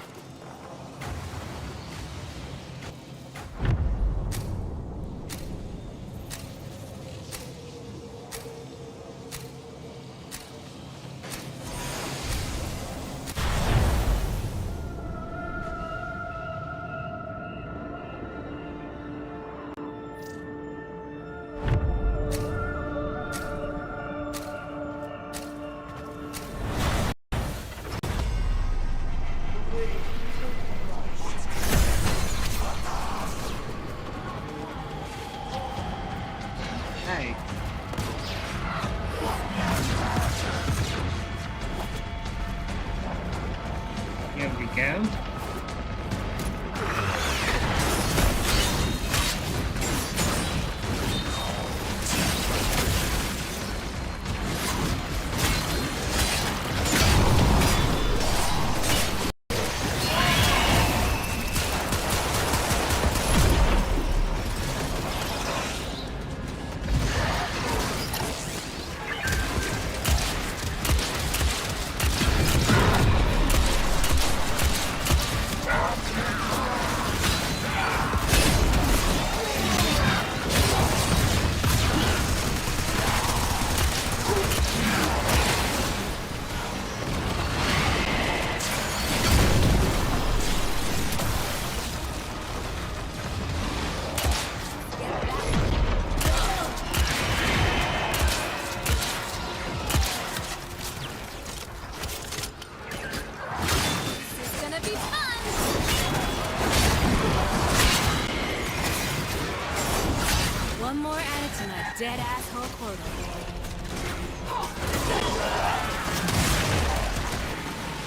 Dead asshole quota.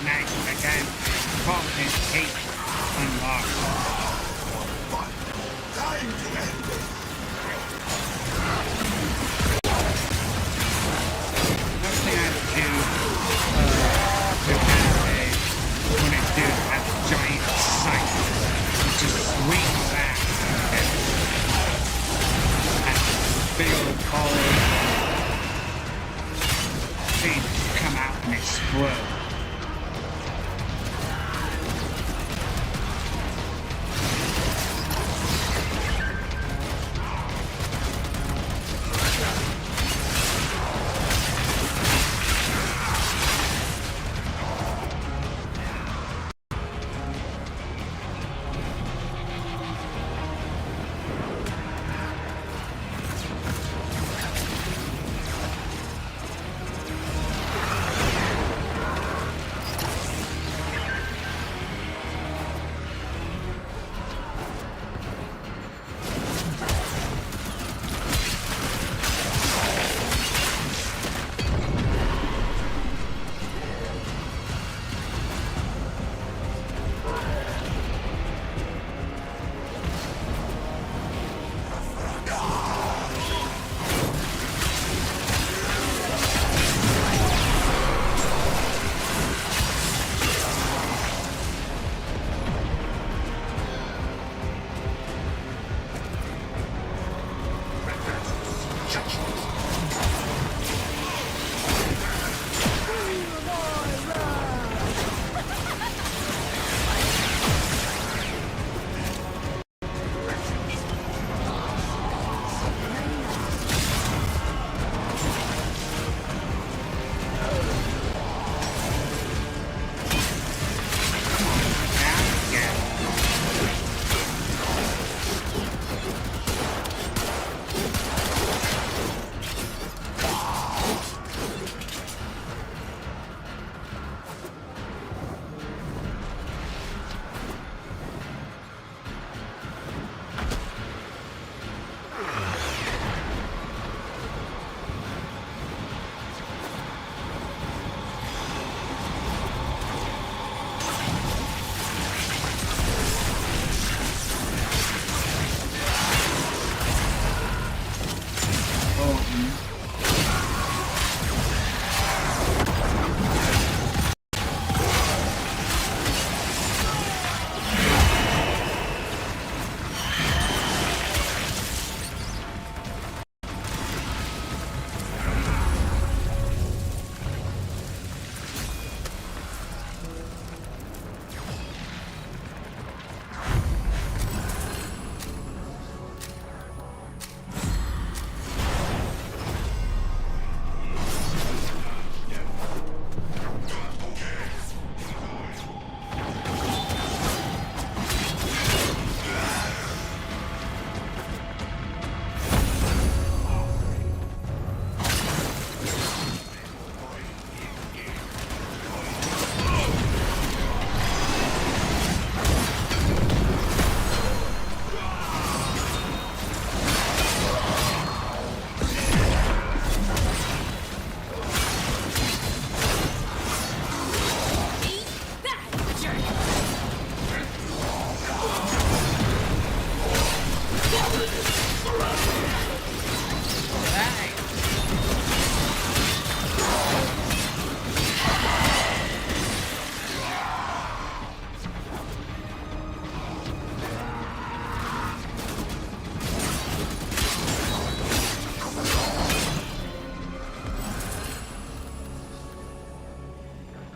Nice again. Confident hate unlocked. Time to end this. Nothing I do to have a when it do have a giant sight. Just swing back and big old ball things come out and explode.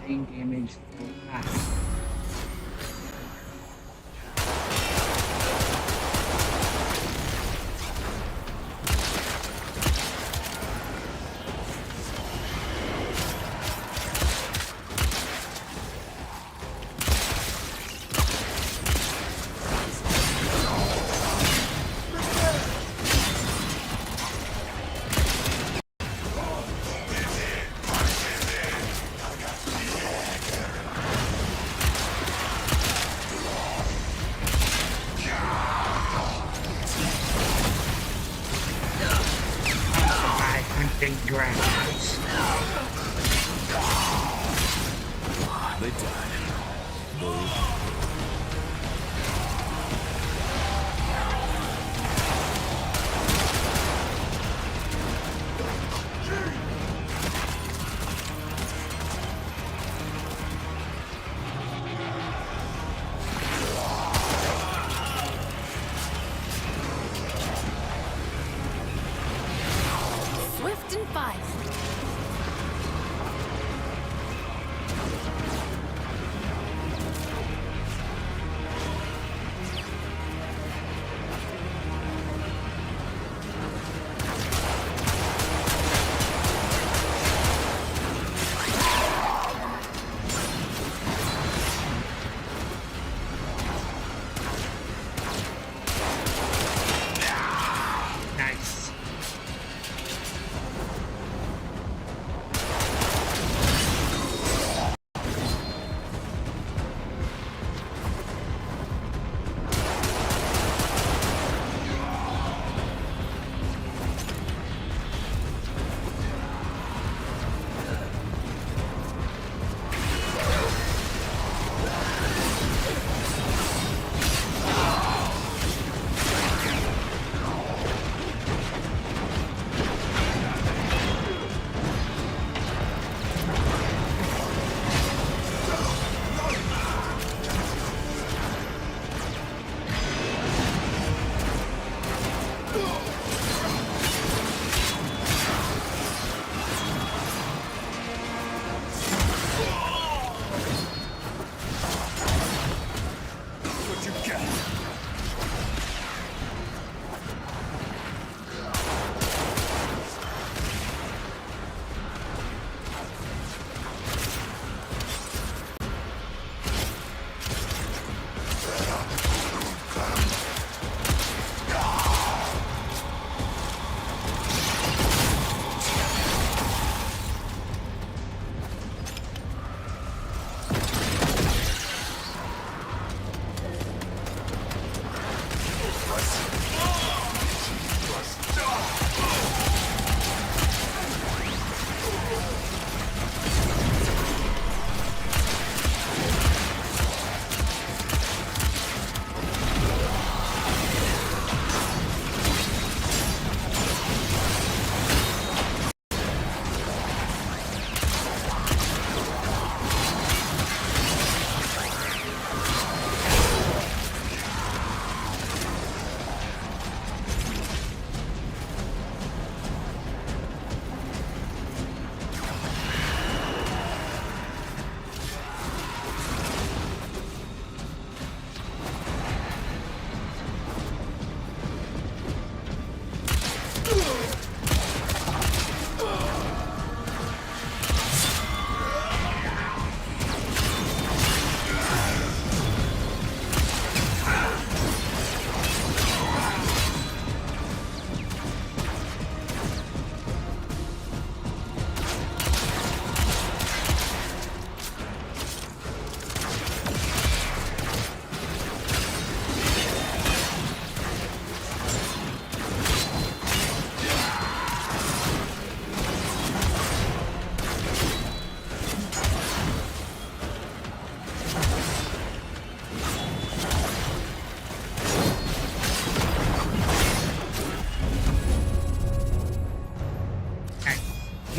Damage for us. Congrats. They died. Swift and fire. Nice. What you got?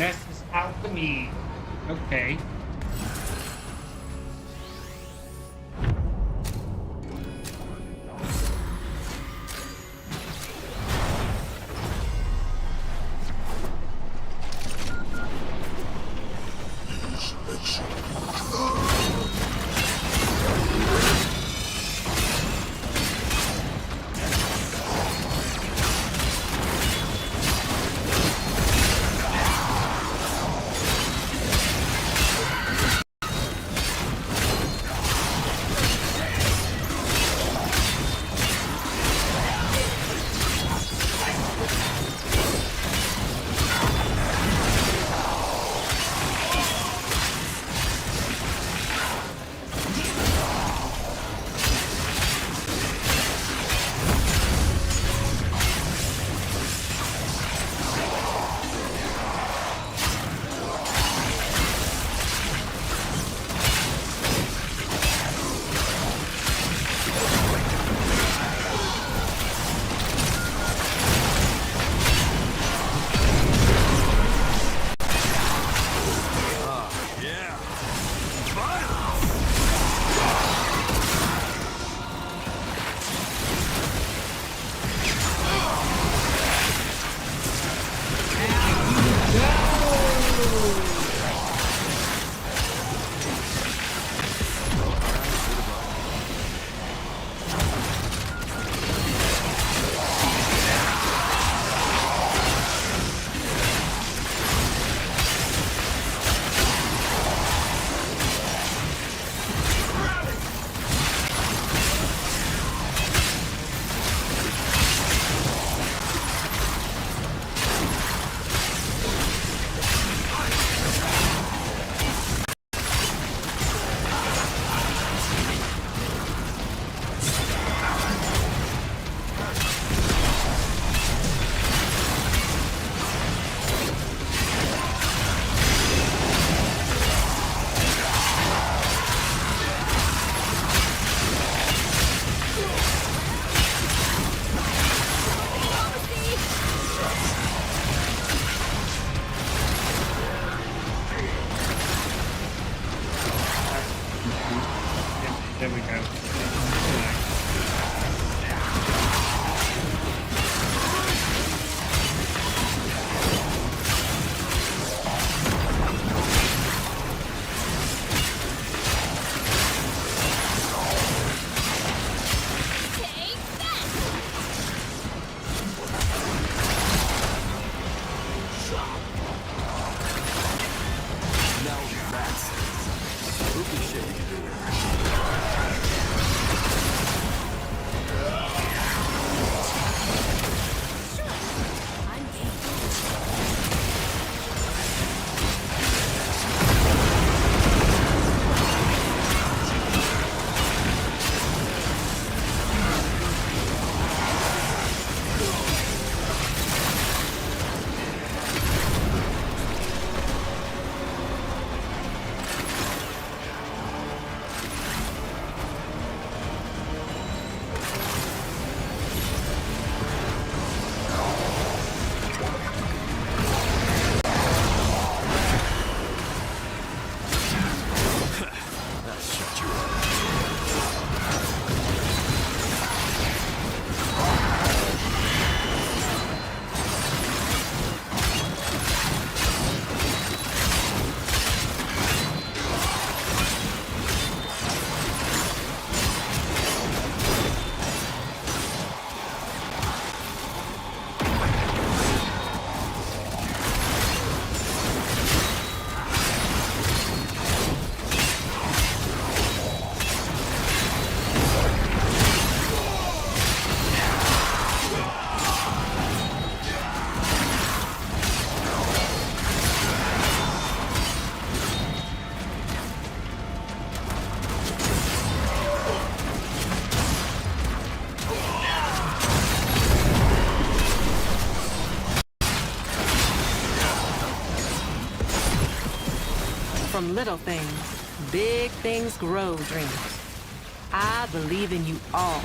This is alchemy. Okay. from little things, big things grow, dreamers. I believe in you all.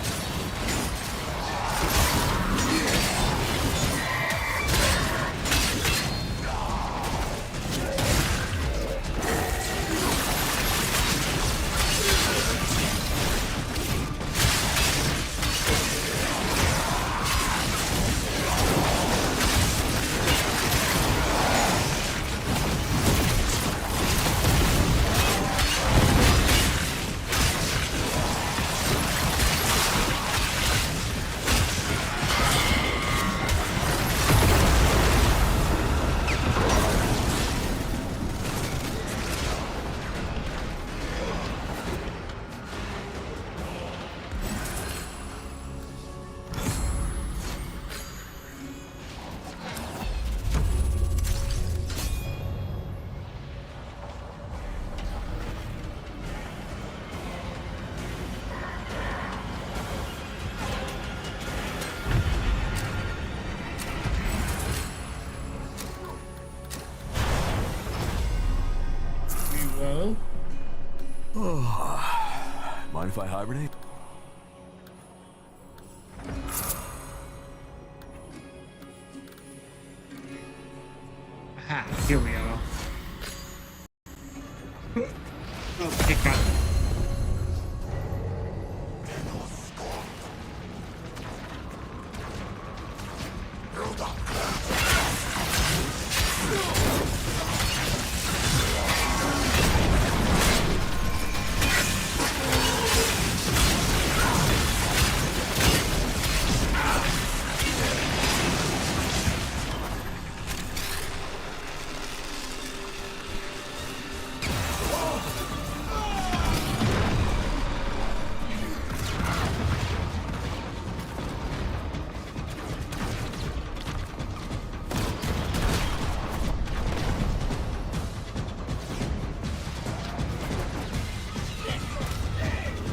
Mind if I hibernate? Aha, here we are. Oh, pick up.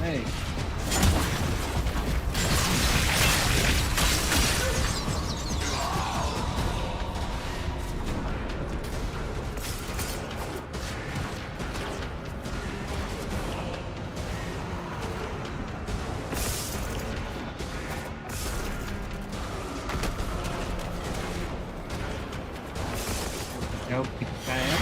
Hey. Nope, pick that up.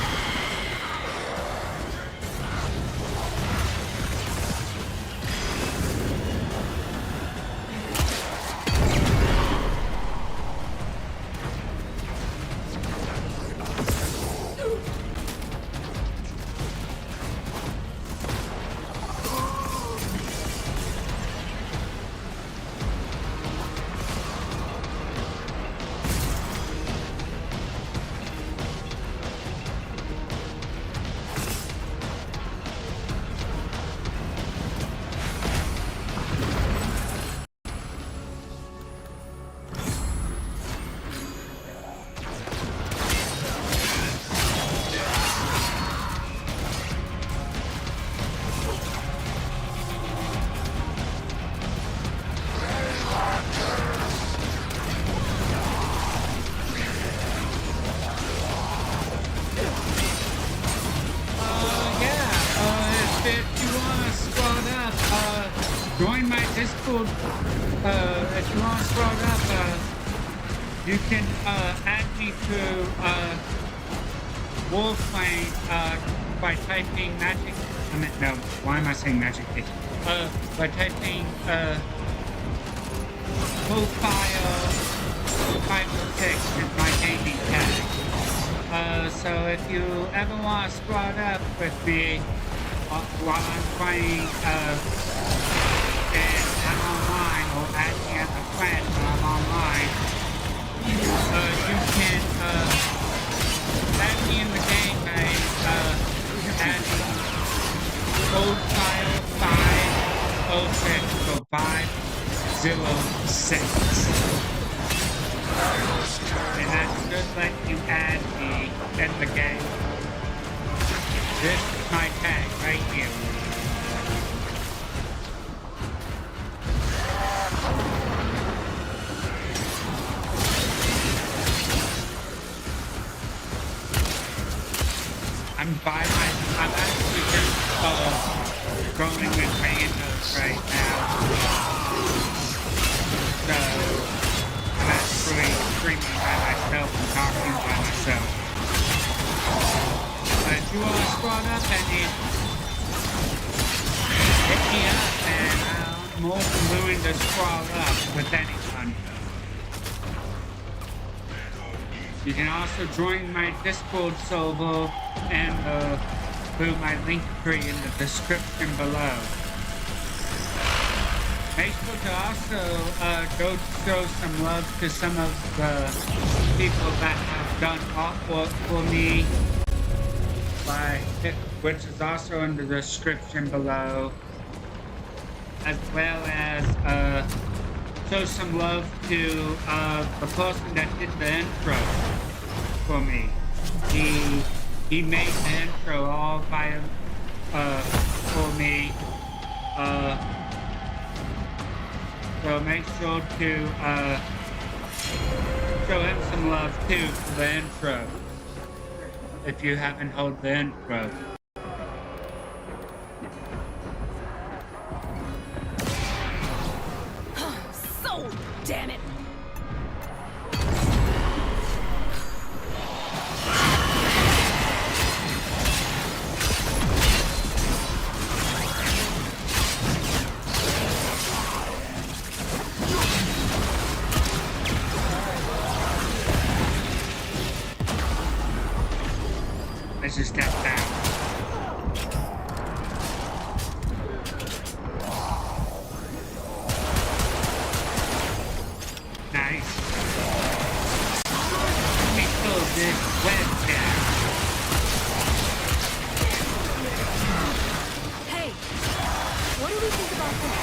Join my Discord. If you want to scroll up, you can add me to Warframe by typing magic. I mean, no, why am I saying magic? By typing profile 506 is my gaming tag. So if you ever want to scroll up with me while I'm playing and I'm online, or add me as a friend when I'm online, you can add me in the game by adding profile 506 or 506. And that should let you add me in the game. This is my tag right here. I'm can buy my. I'm actually just going with randos right now. So I'm actually streaming by myself and talking by myself. But if you want to squad up and hit me up, and I'm more than willing to squad up with anyone. You can also join my Discord server and through my link tree in the description below. Make sure to also go show some love to some of the people that have done artwork for me, which is also in the description below, as well as show some love to the person that did the intro for me. He made the intro all by for me. So make sure to show him some love too for the intro, if you haven't heard the intro. So, damn it. Let's just step down. Nice. Let me pull this web down. Hey, what do we think about this?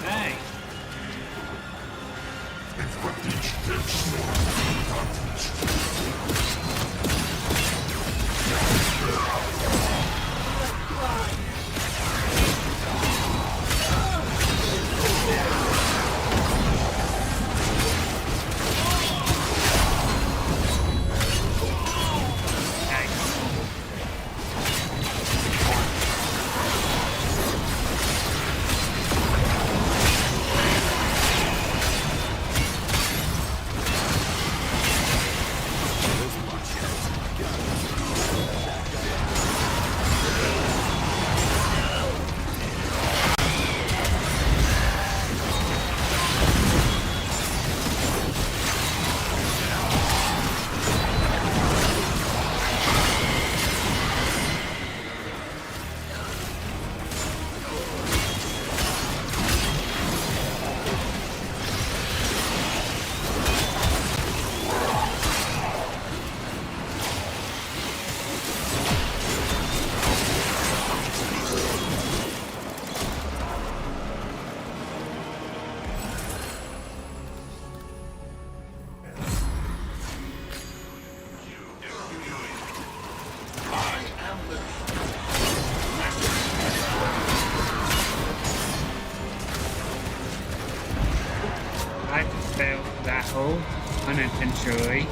Hey. I just failed that hole unintentionally.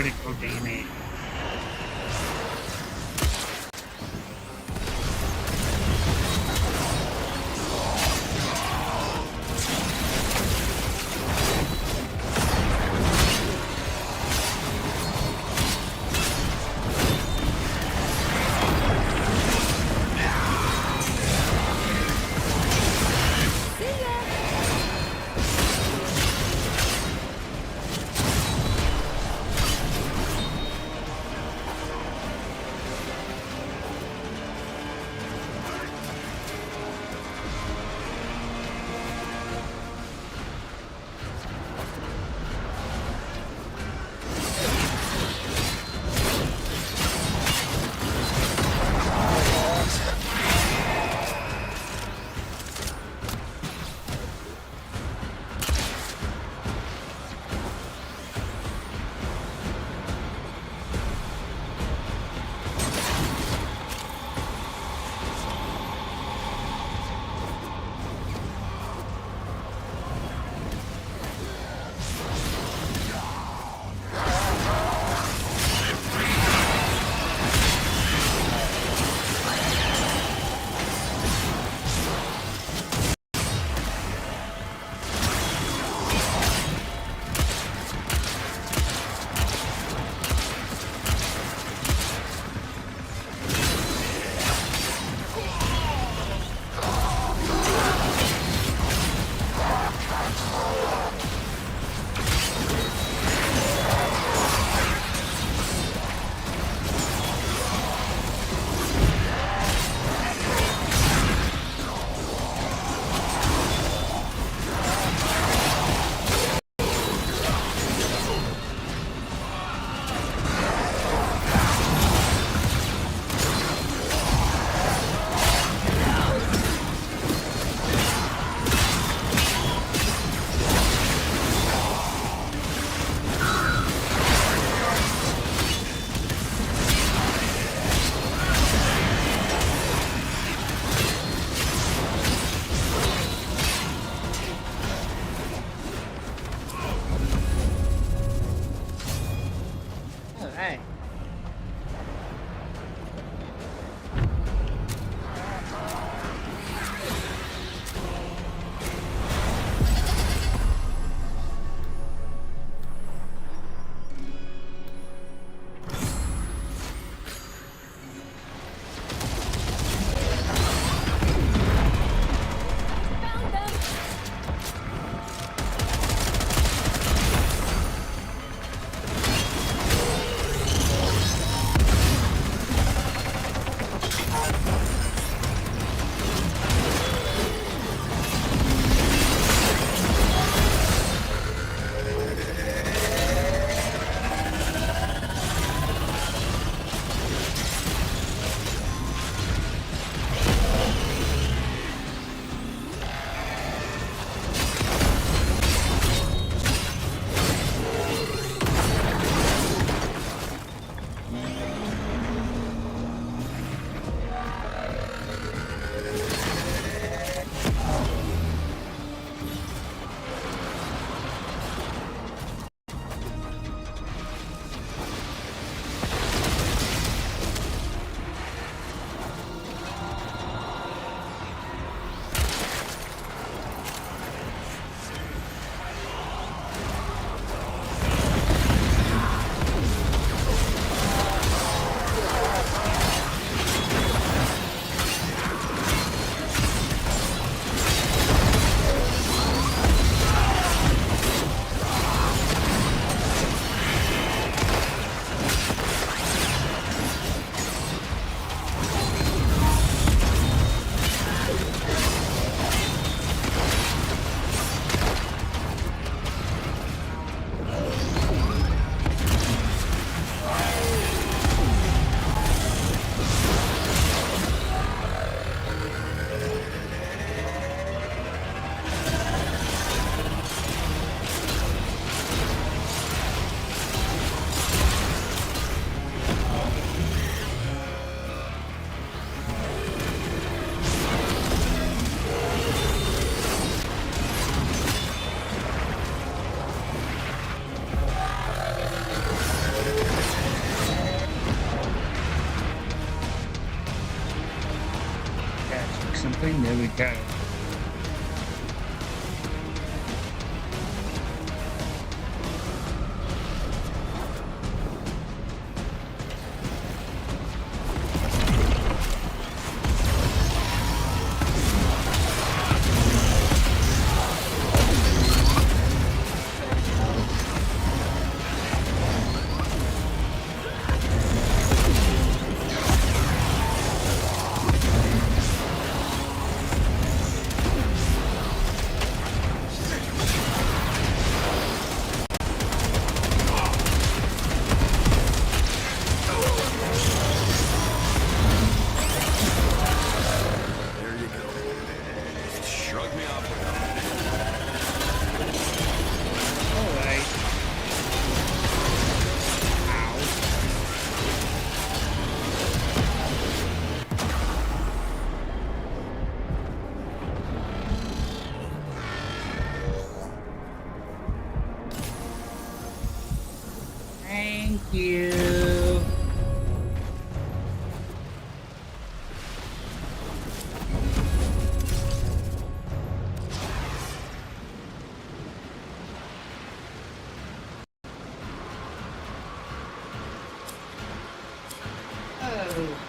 critical damage. go. There you go. Just shrug me off without Alright. Thank you.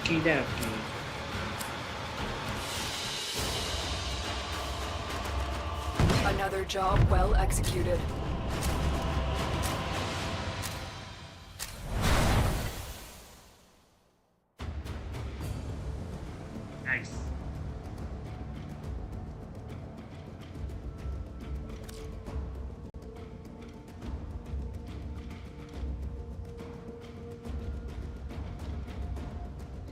Okie dokie. Another job well executed. Nice.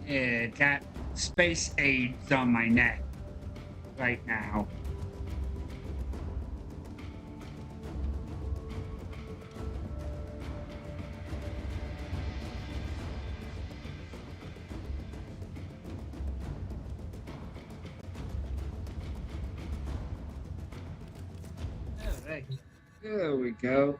Yeah, got space aids on my neck right now. Alright, there we go.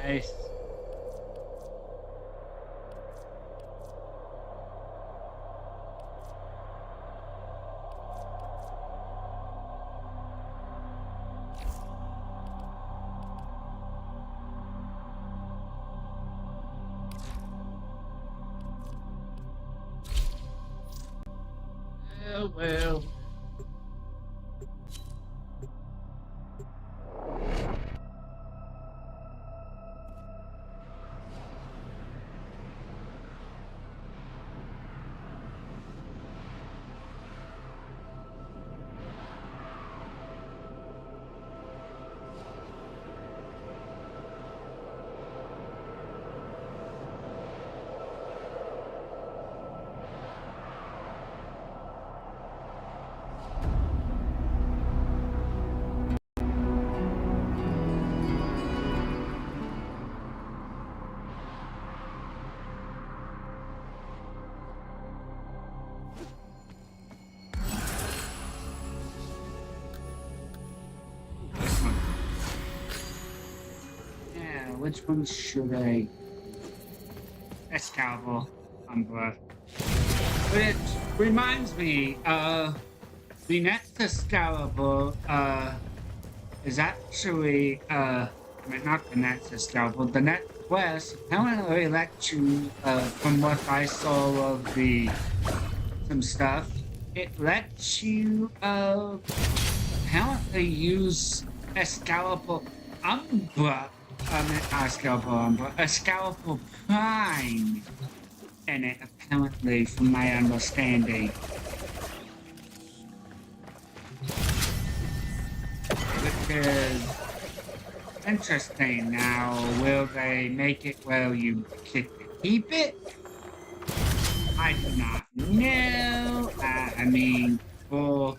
Nice. Well. Yeah, which one should I? Excalibur, Umbra. Which reminds me, the next Excalibur, is actually, I mean, not the next Excalibur, the next quest apparently lets you, from what I saw of some stuff, it lets you, apparently use Excalibur Umbra, not Excalibur Umbra, Excalibur Prime in it, apparently, from my understanding. Which is interesting. Now, will they make it where you get to keep it? I do not know. I mean, for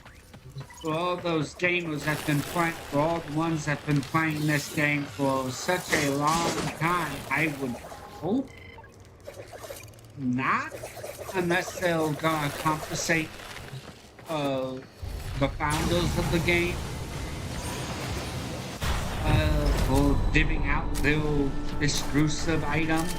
all those gamers that have been playing, for all the ones that have been playing this game for such a long time, I would hope not unless they're gonna compensate uh, the founders of the game for giving out little exclusive items.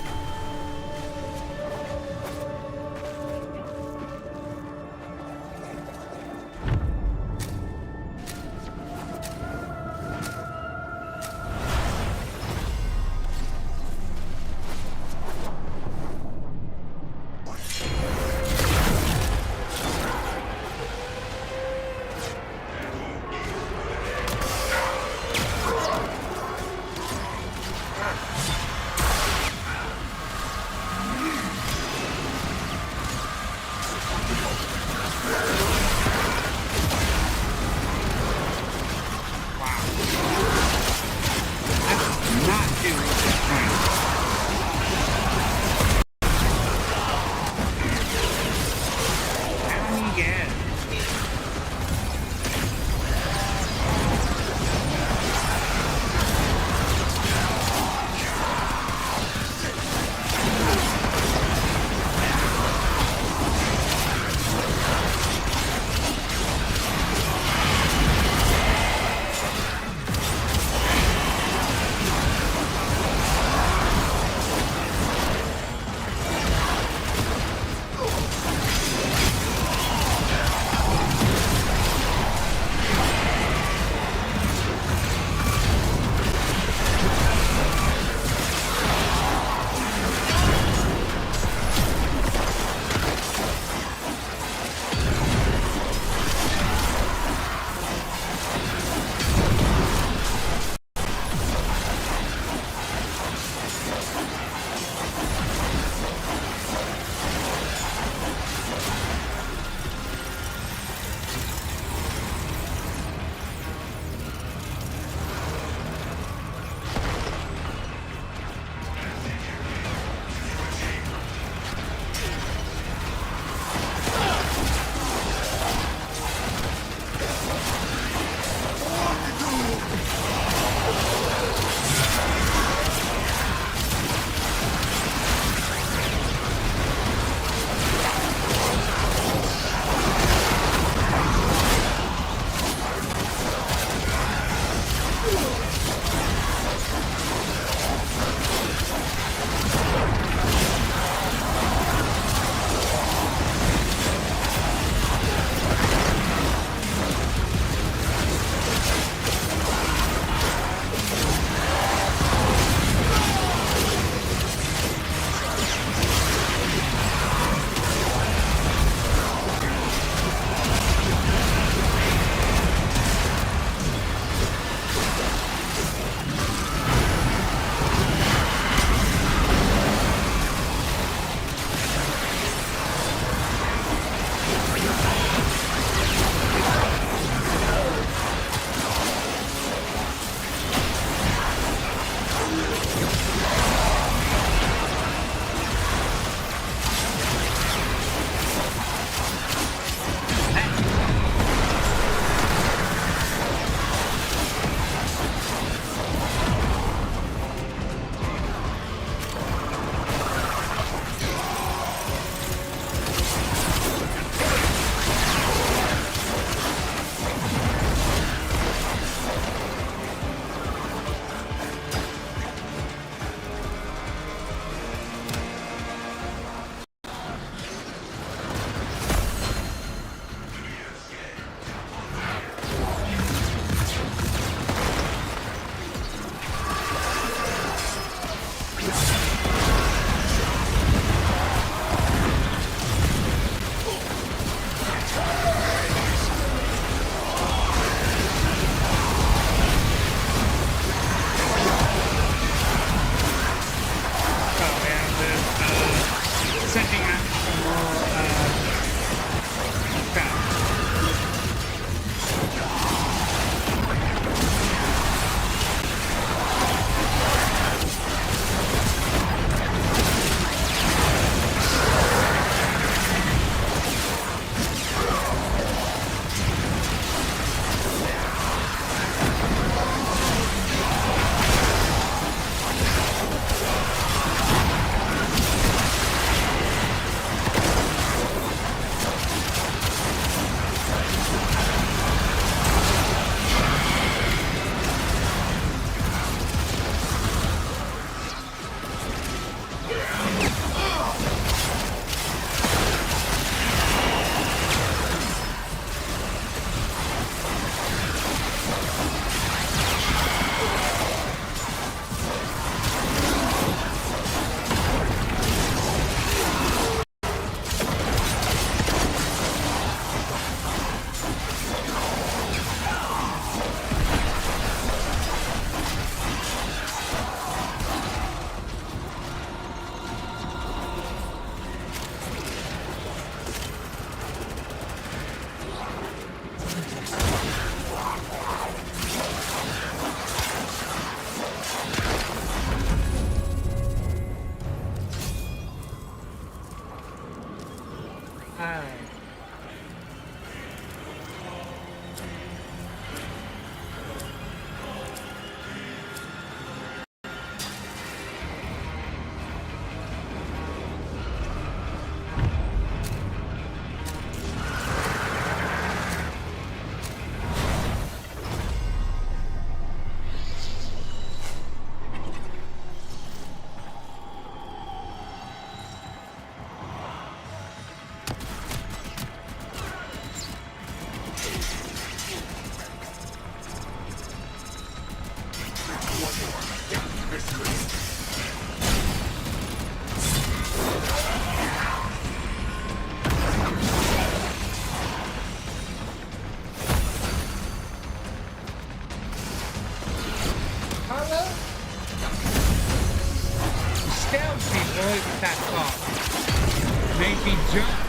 avoid that fall. Maybe jump.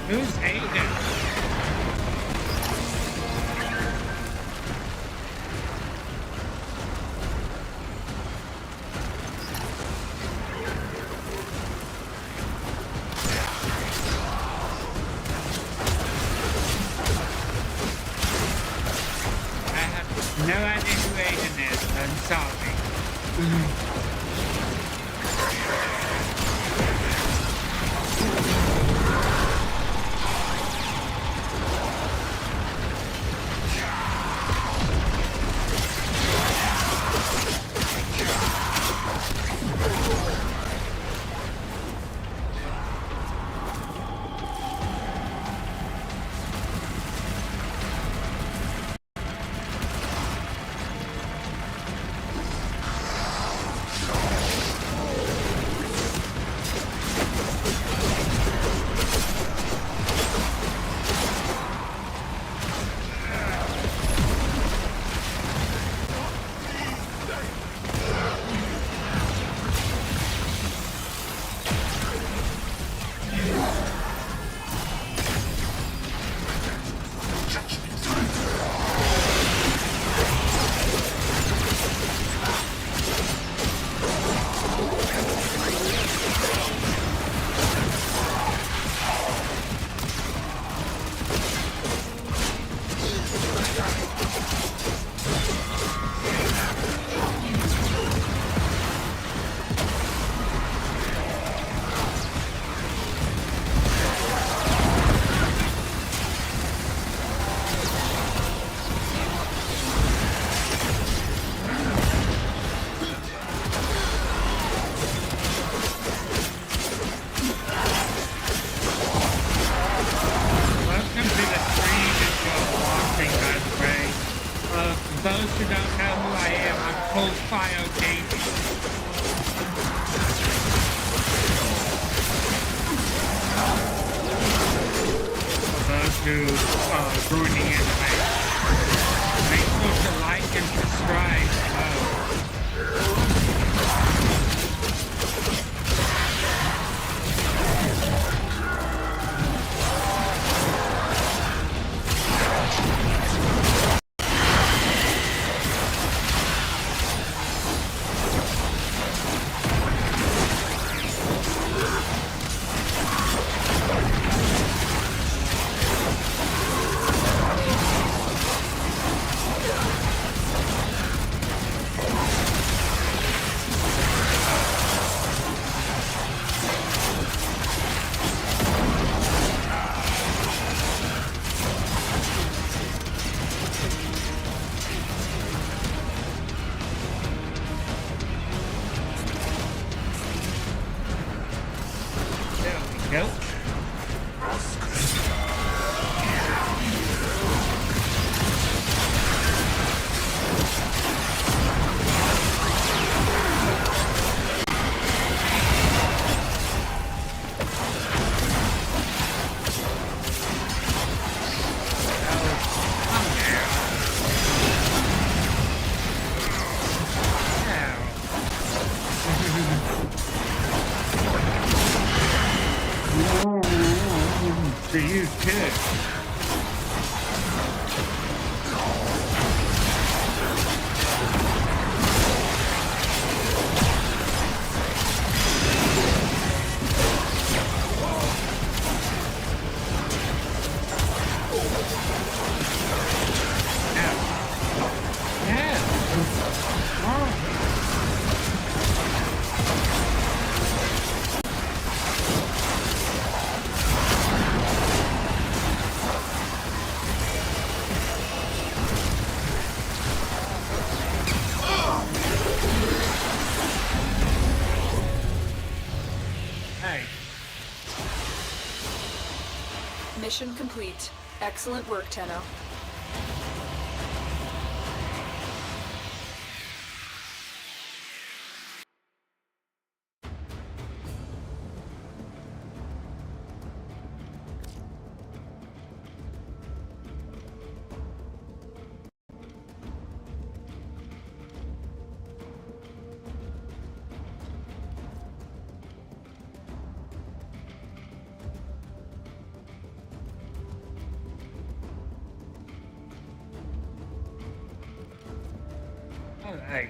Who's Aiden? I have no idea who Aiden is. I'm sorry. to joining anyway. Make sure to like and subscribe. Nope. To you too. Mission complete. Excellent work, Tenno. Alright.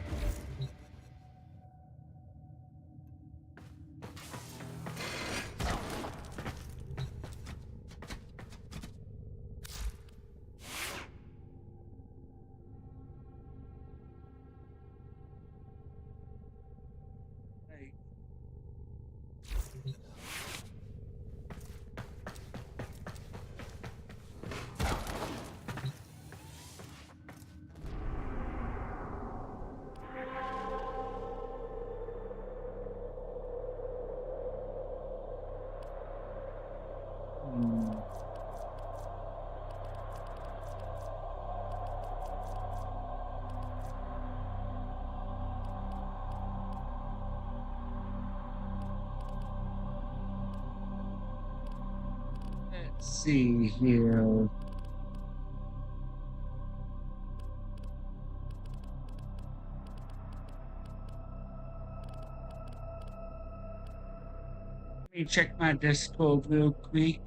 Let's see here. Let me check my Discord real quick.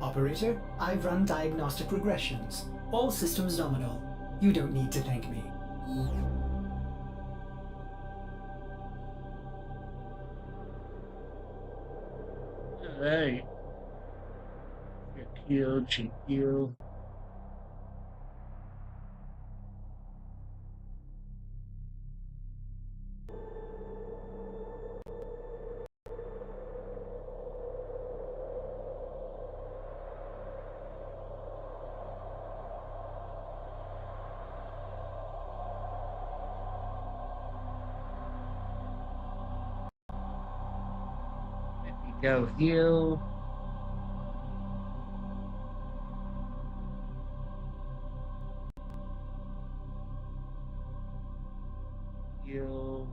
Operator, I've run diagnostic regressions. All systems nominal. You don't need to thank me. Alright. GQ. Go heal. Heal.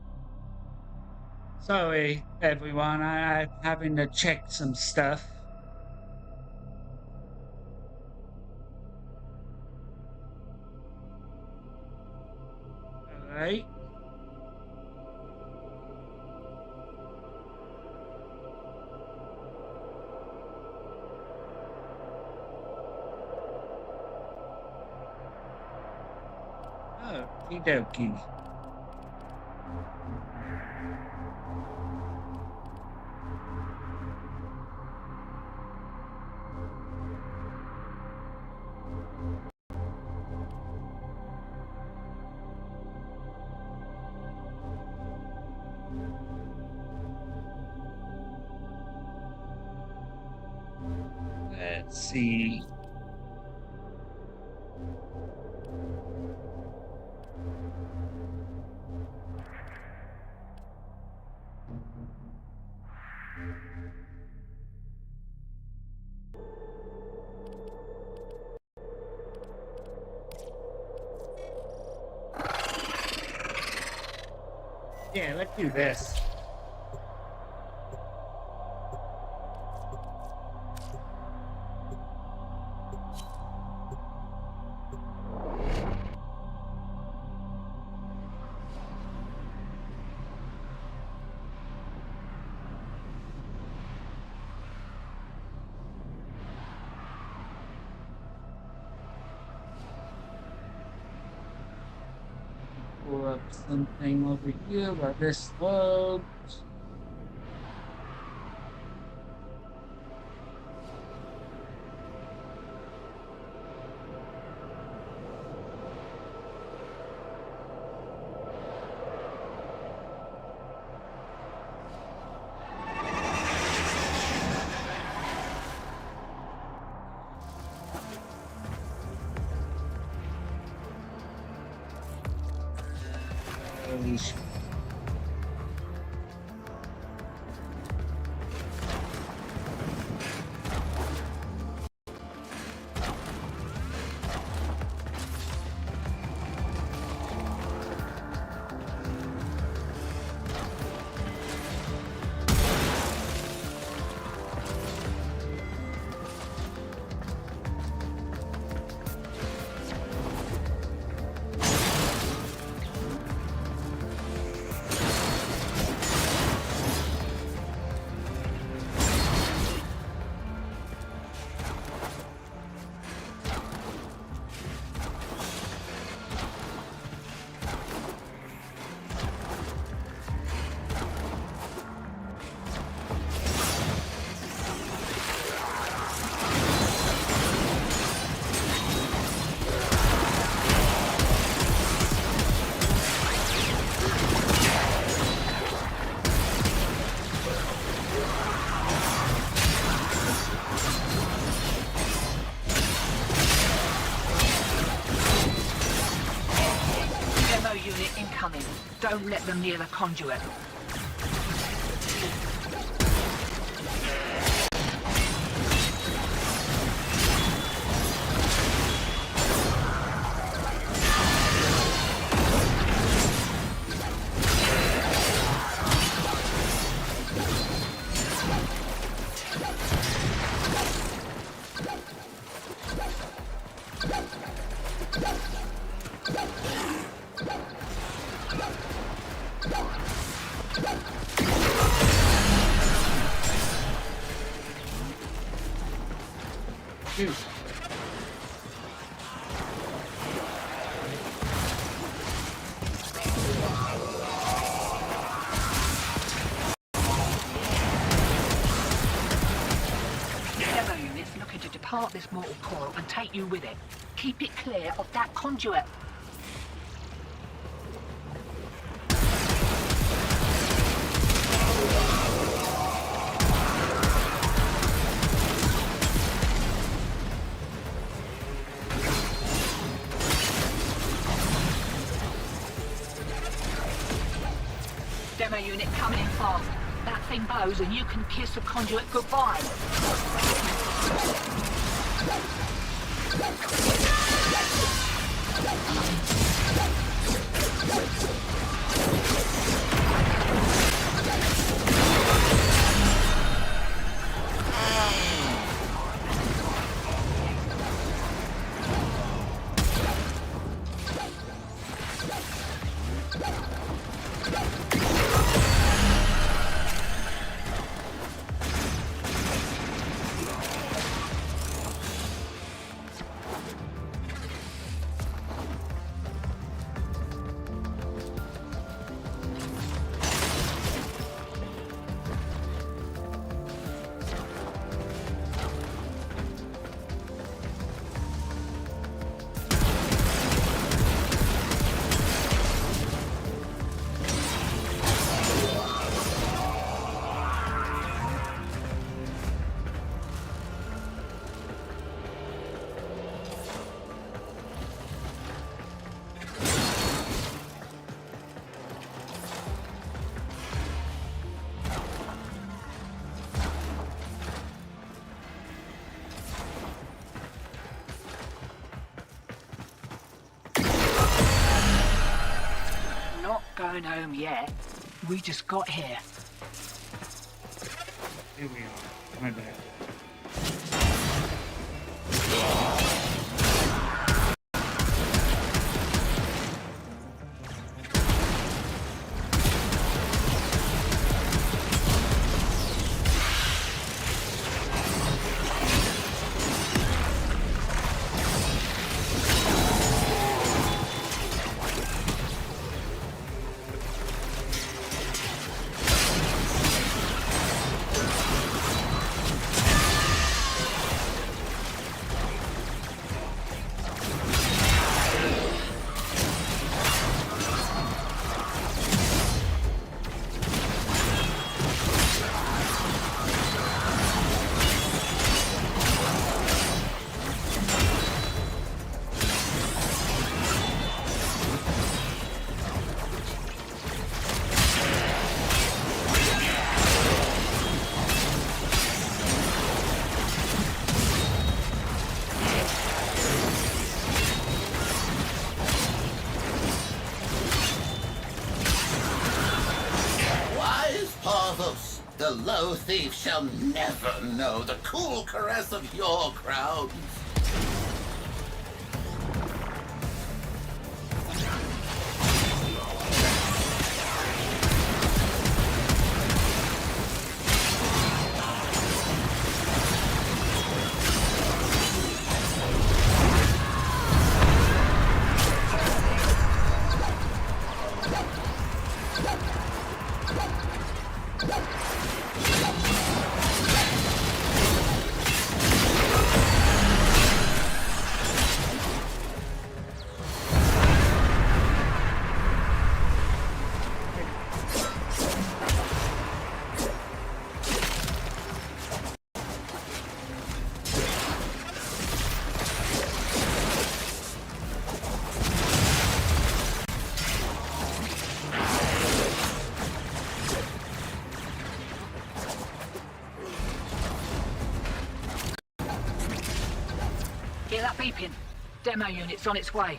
Sorry, everyone. I'm having to check some stuff. All right. Okie dokie. Let's see. Yeah, let's do this. Pull up something over here while this loads. Incoming. Don't let them near the conduit. Depart this mortal coil and take you with it. Keep it clear of that conduit. Demo unit coming in fast. That thing blows and you can kiss the conduit goodbye. Not going home yet. We just got here. Here we are. My bad. The low thief shall never know the cool caress of your crowns. Get that beeping. Demo unit's on its way.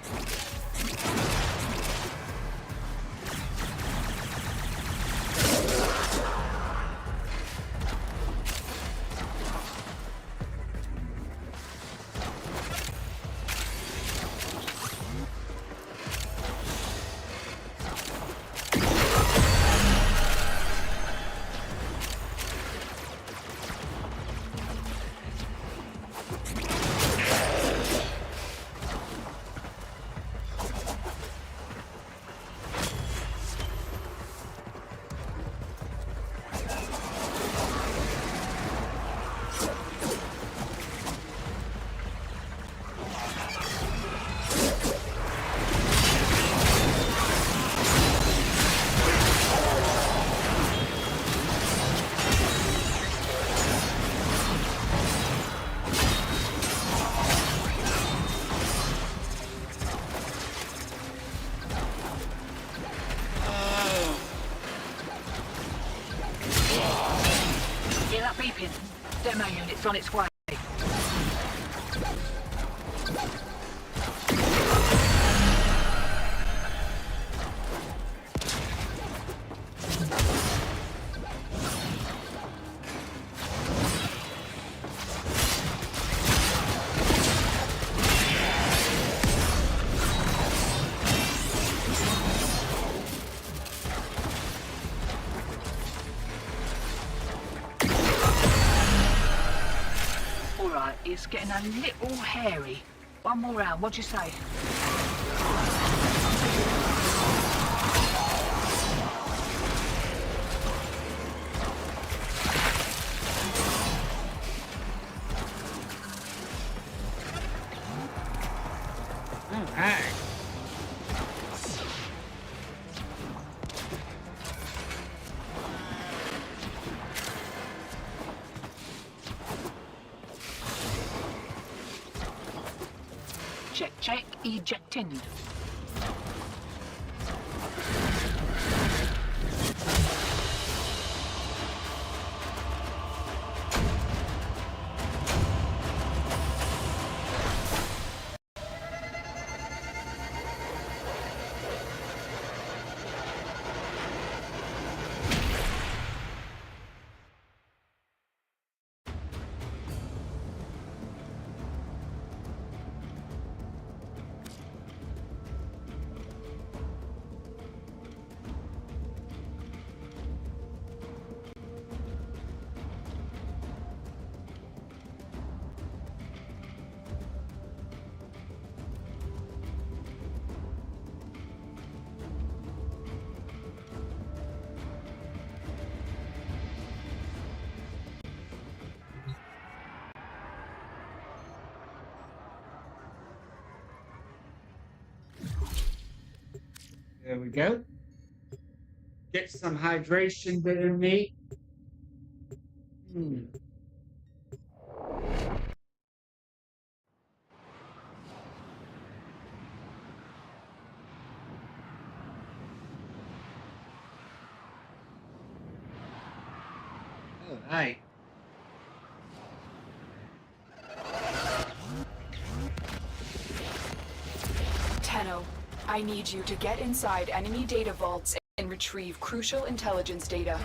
that beeping? Demo unit's on its way. Alright, it's getting a little hairy. One more round, what'd you say? Alright. Check, ejecting. There we go. Get some hydration in me. All right. Tenno, I need you to get inside enemy data vaults and retrieve crucial intelligence data.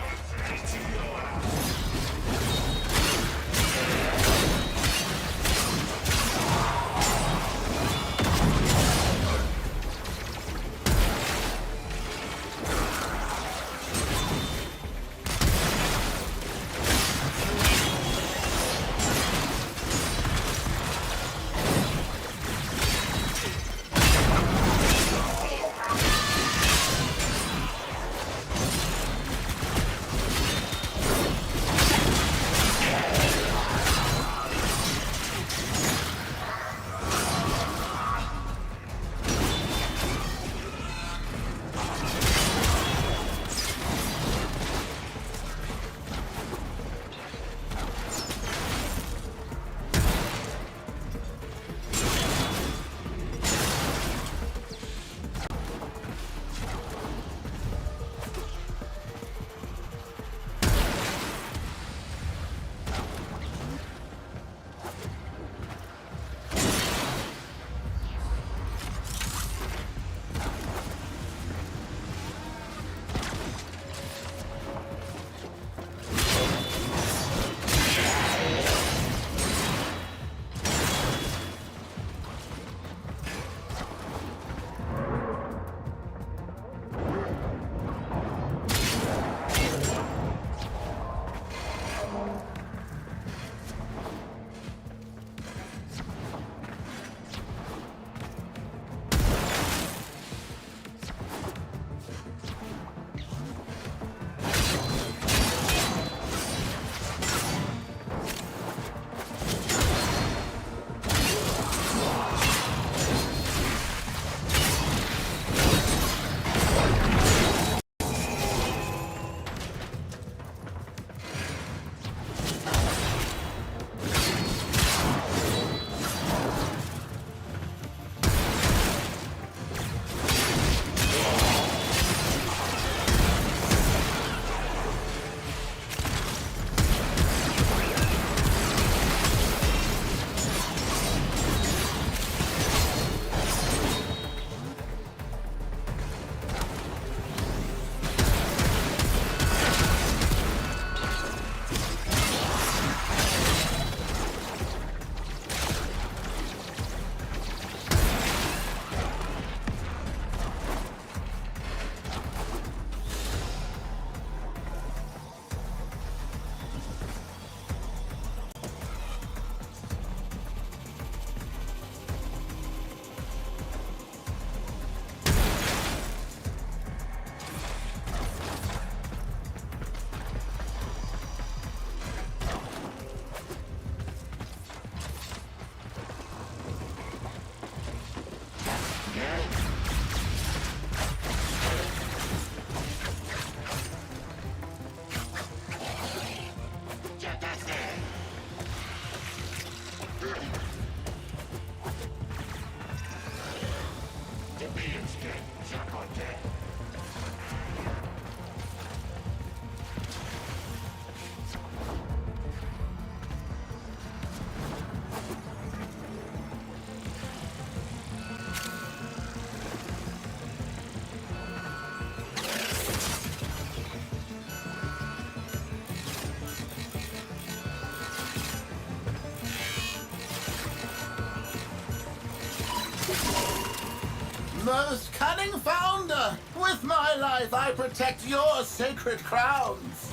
most cunning founder! With my life, I protect your sacred crowns!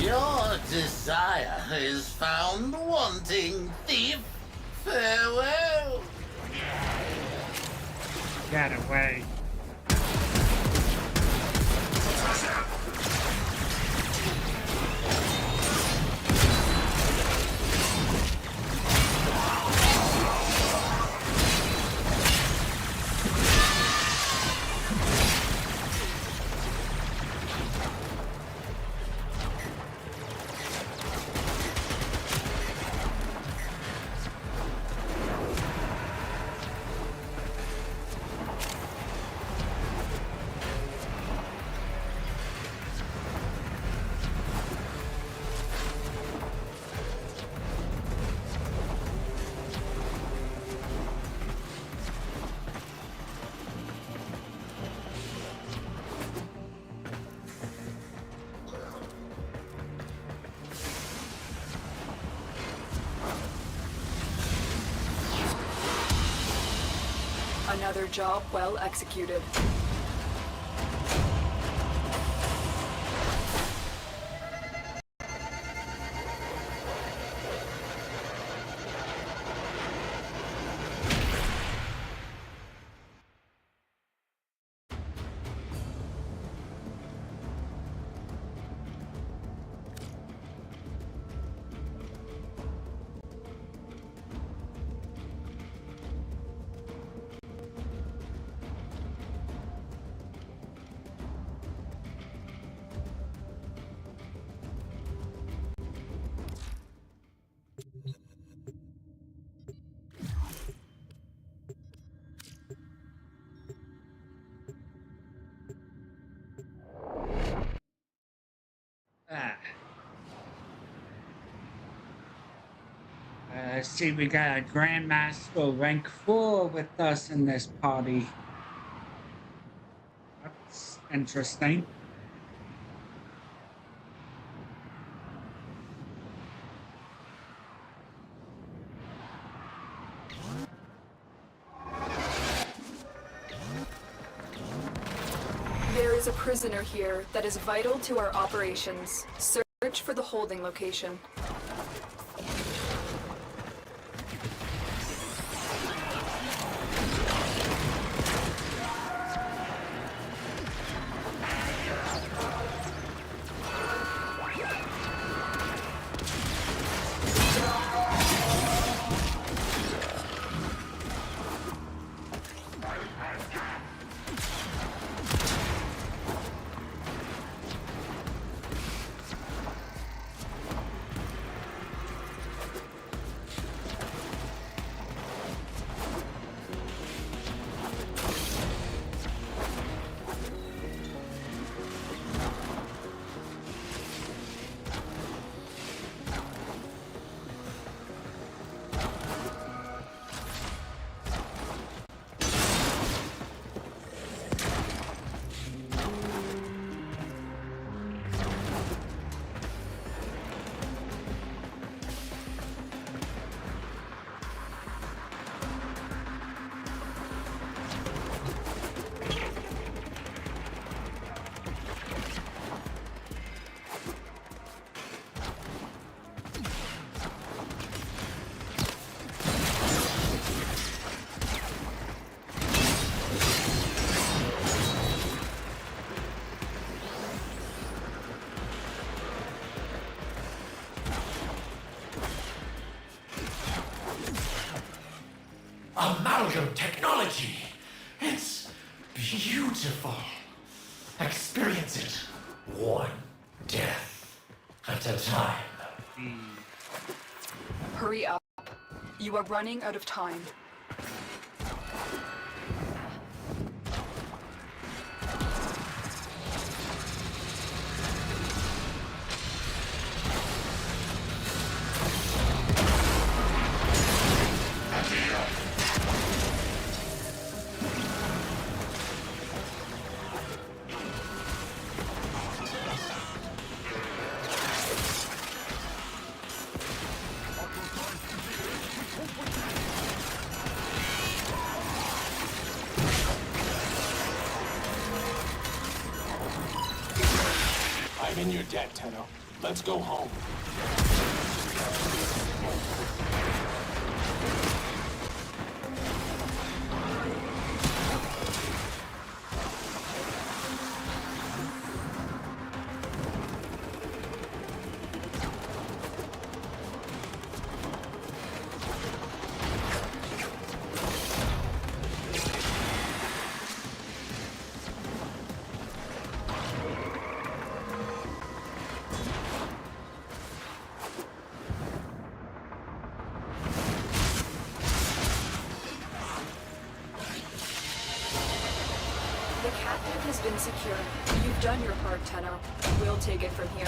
Your desire is found wanting, thief. Farewell. Get away. Another job well executed. Ah. I see we got a Grandmaster rank 4 with us in this party. That's interesting. There is a prisoner here that is vital to our operations. Search for the holding location. fall. Experience it. One death at a time. Hurry up. You are running out of time. I'm in your debt, Tenno. Let's go home. The captive has been secured. You've done your part, Tenno. We'll take it from here.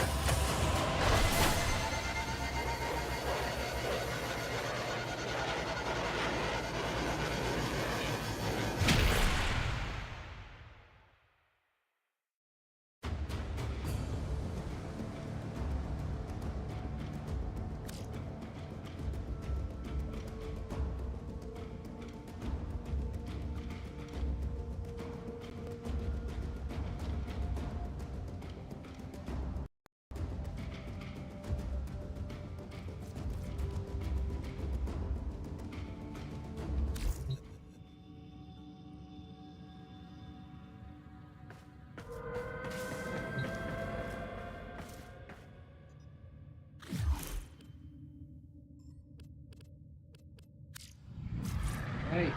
Hey.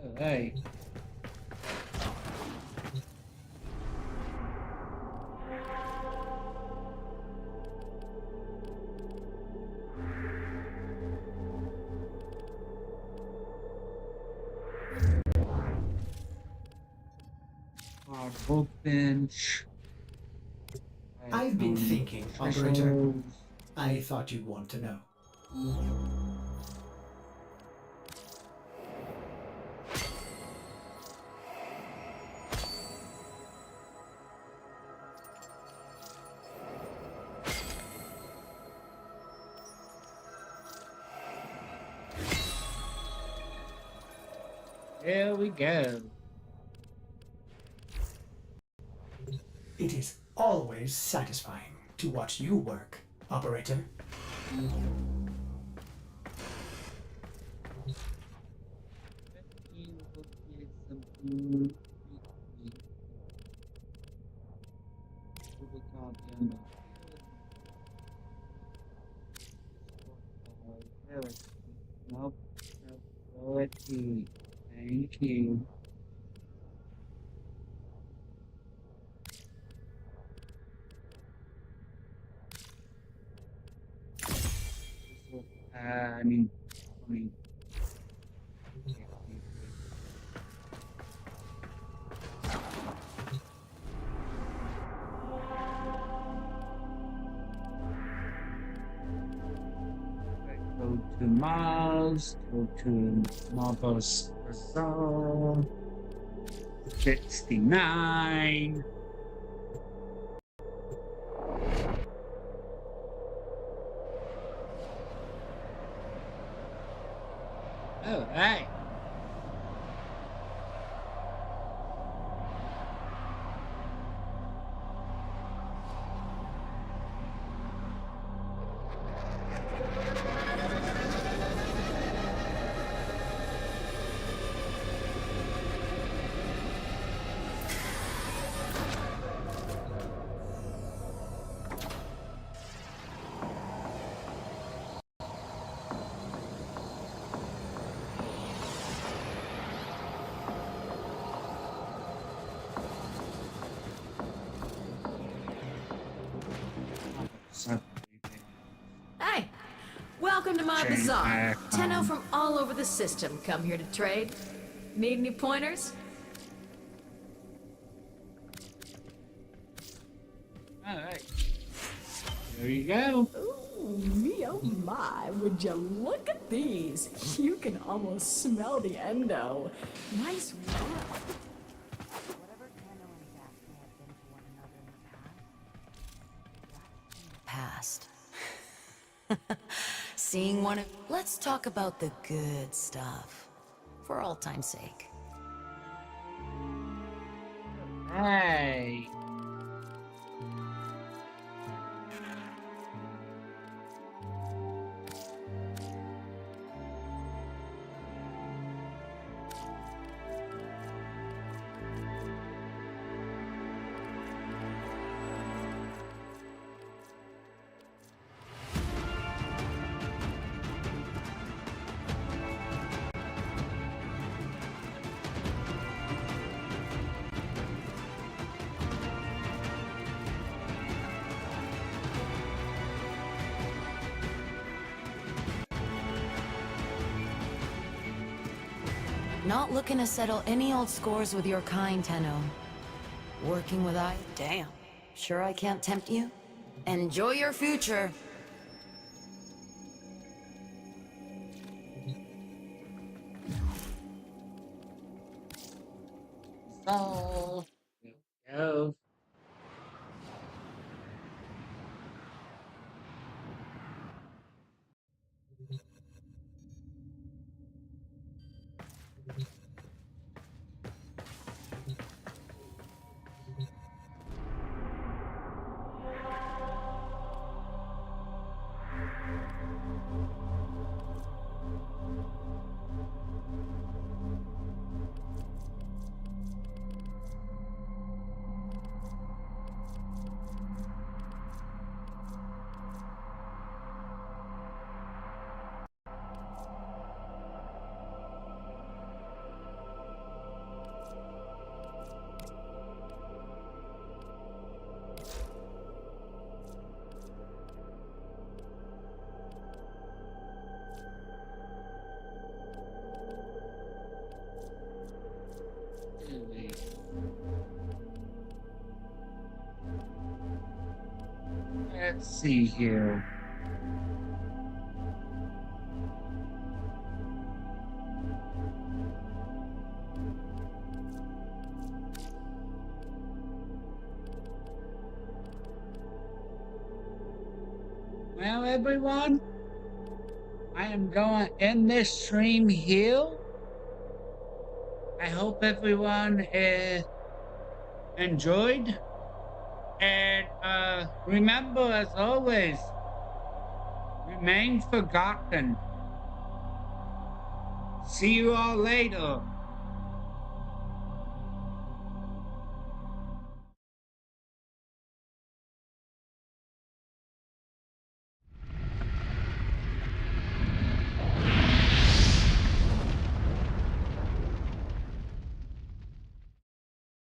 Oh, hey. Workbench. I've been thinking, Operator. I thought you'd want to know. Here we go. It is always satisfying to watch you work, Operator. Nope. Let's see. Thank you. I mean, go to Mars, go to Marvel's Bazaar, 69. Oh, hey. Hey, welcome to my bazaar. Tenno from all over the system come here to trade. Need any pointers? All right. There you go. Ooh, me oh my, would you look at these? You can almost smell the endo. Nice work. Past. Seeing one of... Let's talk about the good stuff. For all time's sake. Hey. Not looking to settle any old scores with your kind, Tenno. Working with I... Damn. Sure I can't tempt you? Enjoy your future. So, there we go. Let's see here. Well, everyone, I am going to end this stream here. I hope everyone enjoyed. And remember, as always, remain forgotten. See you all later.